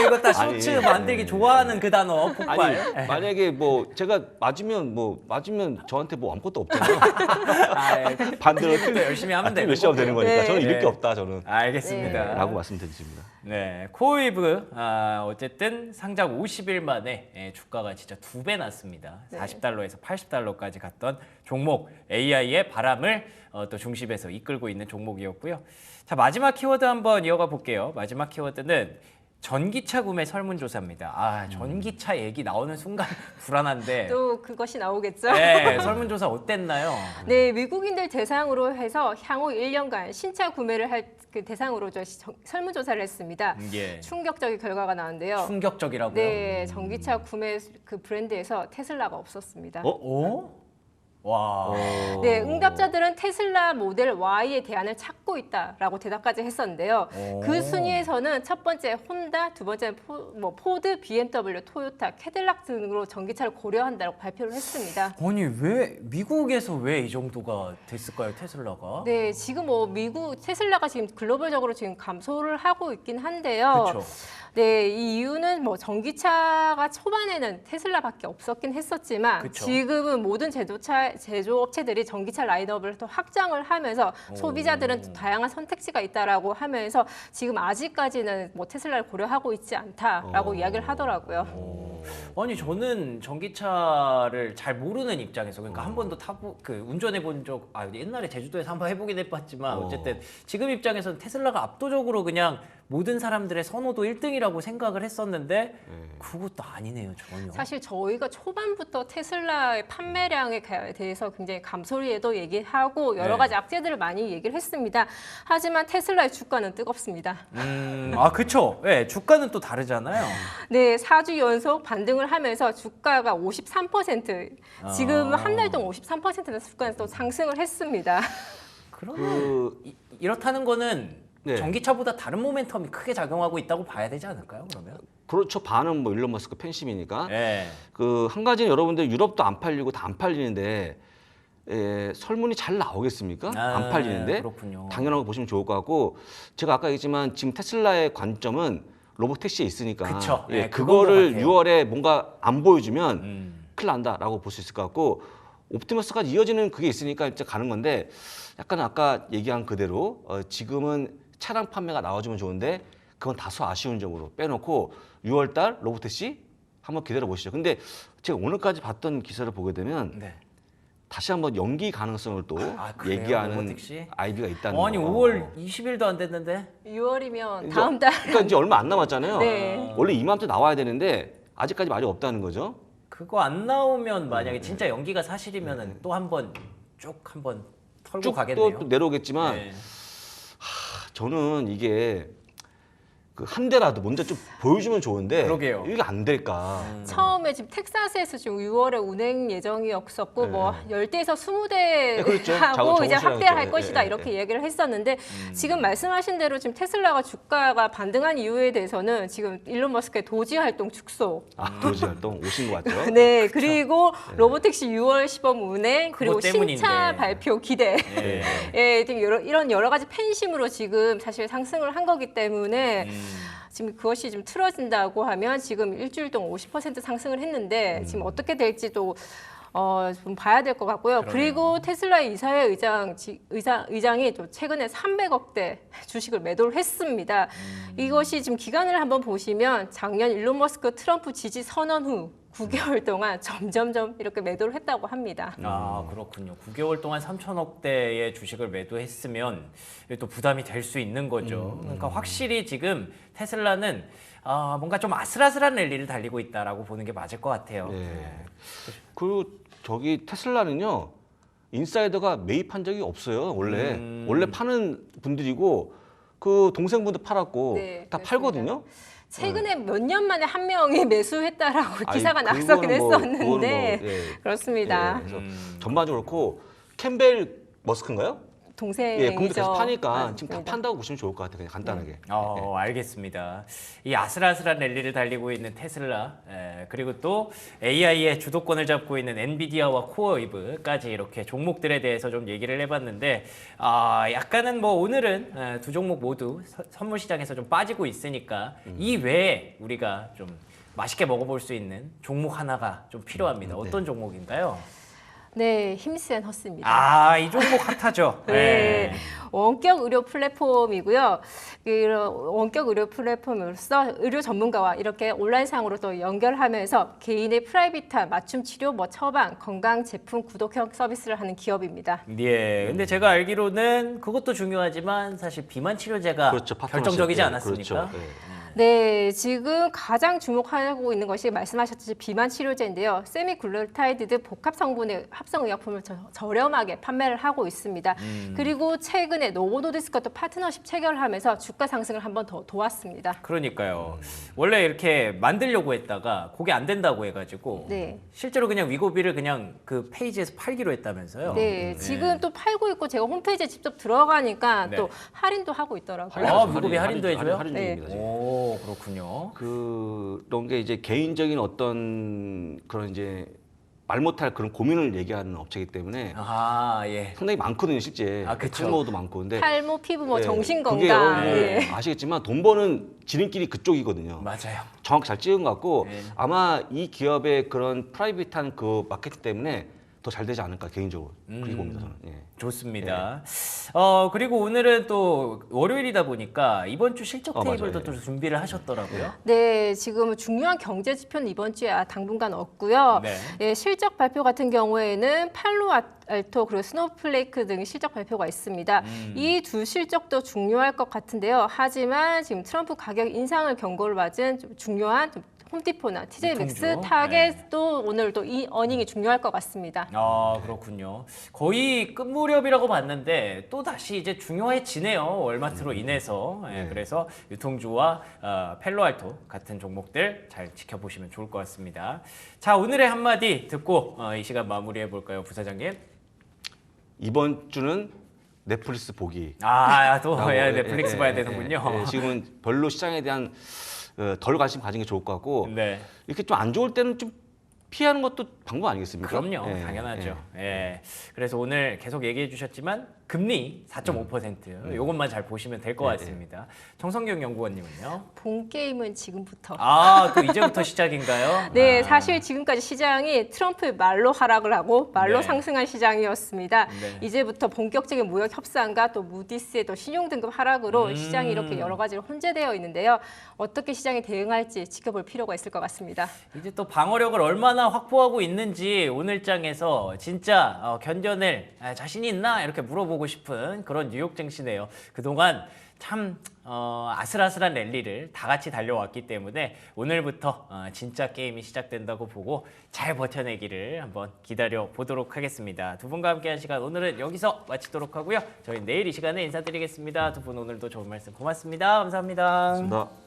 이거 딱 아니, 쇼츠 만들기 좋아하는 그 단어 폭발. 아니 만약에 뭐 제가 맞으면 저한테 뭐 아무것도 없잖아요. 반대로 또 열심히 하면 되는 열심히 하면 되는 거니까 네. 저는 잃을 네. 게 없다 저는. 알겠습니다. 라고 말씀드리겠습니다. 네, 코어웨이브 어쨌든 상장 50일 만에 주가가 진짜 2배 났습니다. 네. 40달러에서 80달러까지 갔던 종목 AI의 바람을 또 중심에서 이끌고 있는 종목이었고요. 자, 마지막 키워드 한번 이어가 볼게요. 마지막 키워드는 전기차 구매 설문조사입니다. 전기차 얘기 나오는 순간 불안한데. 또 그것이 나오겠죠. 네, 설문조사 어땠나요? 네, 미국인들 대상으로 해서 향후 1년간 신차 구매를 할 그 대상으로 설문조사를 했습니다. 예. 충격적인 결과가 나왔는데요. 충격적이라고요? 네, 전기차 구매 그 브랜드에서 테슬라가 없었습니다. 오? 와. 네, 응답자들은 테슬라 모델 Y의 대안을 찾고 있다라고 대답까지 했었는데요. 그 순위에서는 첫 번째 혼다, 두 번째는 포드, BMW, 토요타, 캐딜락 등으로 전기차를 고려한다고 발표를 했습니다. 아니 왜 미국에서 왜 이 정도가 됐을까요, 테슬라가? 네, 지금 미국 테슬라가 지금 글로벌적으로 지금 감소를 하고 있긴 한데요. 그렇죠. 네, 이 이유는 전기차가 초반에는 테슬라밖에 없었긴 했었지만 그쵸. 지금은 모든 제조업체들이 전기차 라인업을 또 확장을 하면서 소비자들은 또 다양한 선택지가 있다라고 하면서 지금 아직까지는 테슬라를 고려하고 있지 않다라고 이야기를 하더라고요. 아니 저는 전기차를 잘 모르는 입장에서 그러니까 한 번도 운전해 본 적 옛날에 제주도에서 한번 해보긴 해봤지만 어쨌든 지금 입장에서는 테슬라가 압도적으로 그냥 모든 사람들의 선호도 1등이라고 생각을 했었는데 그것도 아니네요 전혀. 사실 저희가 초반부터 테슬라의 판매량에 대해서 굉장히 감소리에도 얘기하고 여러 가지 악재들을 많이 얘기를 했습니다. 하지만 테슬라의 주가는 뜨겁습니다. 그렇죠. 네, 주가는 또 다르잖아요. 네, 4주 연속 반등을 하면서 주가가 53%, 지금 한 달 동안 53%는 주가는 또 상승을 했습니다. 그러면 이렇다는 거는 네. 전기차보다 다른 모멘텀이 크게 작용하고 있다고 봐야 되지 않을까요? 그러면? 그렇죠. 반은 일론 머스크 팬심이니까. 네. 한 가지는 여러분들 유럽도 안 팔리고 다 안 팔리는데 설문이 잘 나오겠습니까? 안 팔리는데. 그렇군요. 당연하고 보시면 좋을 것 같고 제가 아까 얘기했지만 지금 테슬라의 관점은 로보택시에 있으니까 그쵸. 네, 그거를 그건 것 같아요. 6월에 뭔가 안 보여주면 큰일 난다라고 볼 수 있을 것 같고 옵티머스가 이어지는 그게 있으니까 이제 가는 건데 약간 아까 얘기한 그대로 지금은 차량 판매가 나와주면 좋은데 그건 다소 아쉬운 점으로 빼놓고 6월달 로보택시 한번 기다려 보시죠. 근데 제가 오늘까지 봤던 기사를 보게 되면 다시 한번 연기 가능성을 또 그래요? 얘기하는 로보택시? 아이디가 있다는 거. 아니 5월 20일도 안 됐는데 6월이면 다음 달. 그러니까 이제 얼마 안 남았잖아요. 네. 원래 이맘때 나와야 되는데 아직까지 말이 없다는 거죠. 그거 안 나오면 만약에 진짜 연기가 사실이면은 또 한번 쭉 한번 털고 쭉 가겠네요. 또 내려오겠지만 네. 저는 이게 한 대라도 먼저 좀 보여주면 좋은데 그러게요. 이게 안 될까? 처음에 지금 텍사스에서 지금 6월에 운행 예정이었었고 네. 10대에서 20대 네, 그렇죠. 하고 이제 작업실하겠죠. 확대할 네, 것이다 네, 이렇게 네. 얘기를 했었는데 지금 말씀하신 대로 지금 테슬라가 주가가 반등한 이유에 대해서는 지금 일론 머스크의 도지 활동 축소, 도지 활동 오신 것 같죠? 네 그리고 로보택시 6월 시범 운행 그리고 그것 때문인데. 신차 발표 기대, 네. 예, 되게 이런 여러 가지 팬심으로 지금 사실 상승을 한 거기 때문에. 지금 그것이 좀 틀어진다고 하면 지금 일주일 동안 50% 상승을 했는데 지금 어떻게 될지도 좀 봐야 될 것 같고요. 그러네요. 그리고 테슬라의 이사회 의장이 또 최근에 300억대 주식을 매도를 했습니다. 이것이 지금 기간을 한번 보시면 작년 일론 머스크 트럼프 지지 선언 후 9개월 동안 점점점 이렇게 매도를 했다고 합니다. 그렇군요. 9개월 동안 3천억대의 주식을 매도했으면 이게 또 부담이 될 수 있는 거죠. 그러니까 확실히 지금 테슬라는 뭔가 좀 아슬아슬한 랠리를 달리고 있다라고 보는 게 맞을 것 같아요. 그리고 테슬라는요 인사이더가 매입한 적이 없어요. 원래 파는 분들이고 그 동생분도 팔았고 네, 다 그렇습니다. 팔거든요. 최근에 몇 년 만에 한 명이 매수했다라고 아니, 기사가 그거는 나서긴 뭐, 했었는데 그거는 뭐, 예. 그렇습니다. 예, 그래서 전반적으로 그렇고 캠벨 머스크인가요? 예, 동생이죠. 그분도 계속 파니까 맞습니다. 지금 다 판다고 보시면 좋을 것 같아요. 그냥 간단하게. 알겠습니다. 이 아슬아슬한 랠리를 달리고 있는 테슬라, 그리고 또 AI의 주도권을 잡고 있는 엔비디아와 코어웨이브까지 이렇게 종목들에 대해서 좀 얘기를 해봤는데, 약간은 뭐 오늘은 두 종목 모두 선물 시장에서 좀 빠지고 있으니까 이 외에 우리가 좀 맛있게 먹어볼 수 있는 종목 하나가 좀 필요합니다. 어떤 종목인가요? 네, 힘센 허스입니다. 이 종목 핫하죠. 네. 원격 의료 플랫폼이고요. 원격 의료 플랫폼으로서 의료 전문가와 이렇게 온라인상으로 또 연결하면서 개인의 프라이빗한 맞춤 치료, 처방, 건강 제품 구독형 서비스를 하는 기업입니다. 예. 근데 제가 알기로는 그것도 중요하지만 사실 비만 치료제가 그렇죠. 결정적이지 네, 않았습니까? 그렇죠. 네. 네, 지금 가장 주목하고 있는 것이 말씀하셨듯이 비만 치료제인데요. 세미글루타이드 복합 성분의 합성 의약품을 저렴하게 판매를 하고 있습니다. 그리고 최근에 노보노디스크와 또 파트너십 체결을 하면서 주가 상승을 한 번 더 도왔습니다. 그러니까요. 원래 이렇게 만들려고 했다가 그게 안 된다고 해가지고 네. 실제로 그냥 위고비를 그냥 그 페이지에서 팔기로 했다면서요. 네, 지금 또 팔고 있고 제가 홈페이지에 직접 들어가니까 네. 또 할인도 하고 있더라고요. 위고비 할인도 해줘요? 할인 네. 중입니다. 지금. 오, 그렇군요. 그런 게 이제 개인적인 어떤 그런 이제 말 못할 그런 고민을 얘기하는 업체이기 때문에 예. 상당히 많거든요, 실제. 그쵸. 탈모도 많고. 근데 탈모, 피부, 예, 정신 그게 건강. 여러분 예. 아시겠지만 돈 버는 지름길이 그쪽이거든요. 맞아요. 정확히 잘 찍은 것 같고 네. 아마 이 기업의 그런 프라이빗한 그 마케팅 때문에 더 잘 되지 않을까 개인적으로 그렇게 봅니다 저는. 예. 좋습니다. 그리고 오늘은 또 월요일이다 보니까 이번 주 실적 테이블도 맞아요. 또 준비를 하셨더라고요. 네, 지금 중요한 경제 지표는 이번 주에 당분간 없고요. 네. 예, 실적 발표 같은 경우에는 팔로알토 그리고 스노우플레이크 등 실적 발표가 있습니다. 이 두 실적도 중요할 것 같은데요. 하지만 지금 트럼프 가격 인상을 경고를 받은 좀 중요한 홈디포나 TJ 맥스, 유통주. 타겟도 오늘 또 이 어닝이 중요할 것 같습니다. 그렇군요. 거의 끝 무렵이라고 봤는데 또 다시 이제 중요해지네요. 월마트로 인해서. 그래서 유통주와 펠로알토 같은 종목들 잘 지켜보시면 좋을 것 같습니다. 자, 오늘의 한마디 듣고 이 시간 마무리해 볼까요, 부사장님? 이번 주는 넷플릭스 보기. 또 넷플릭스 봐야 되는군요. 지금은 별로 시장에 대한 덜 관심 가진 게 좋을 것 같고 네. 이렇게 좀 안 좋을 때는 좀 피하는 것도 방법 아니겠습니까? 그럼요, 당연하죠. 그래서 오늘 계속 얘기해 주셨지만 금리 4.5% 이것만 잘 보시면 될 것 같습니다. 정성경 연구원님은요? 본 게임은 지금부터. 또 이제부터 시작인가요? 네, 사실 지금까지 시장이 트럼프의 말로 하락을 하고 말로 네. 상승한 시장이었습니다. 네. 이제부터 본격적인 무역 협상과 또 무디스의 또 신용 등급 하락으로 시장이 이렇게 여러 가지로 혼재되어 있는데요. 어떻게 시장이 대응할지 지켜볼 필요가 있을 것 같습니다. 이제 또 방어력을 얼마나 확보하고 있는지 오늘 장에서 진짜 견뎌낼 자신이 있나 이렇게 물어보고 싶은 그런 뉴욕 증시네요. 그동안 참 아슬아슬한 랠리를 다 같이 달려왔기 때문에 오늘부터 진짜 게임이 시작된다고 보고 잘 버텨내기를 한번 기다려 보도록 하겠습니다. 두 분과 함께한 시간 오늘은 여기서 마치도록 하고요. 저희 내일 이 시간에 인사드리겠습니다. 두 분 오늘도 좋은 말씀 고맙습니다. 감사합니다. 고맙습니다.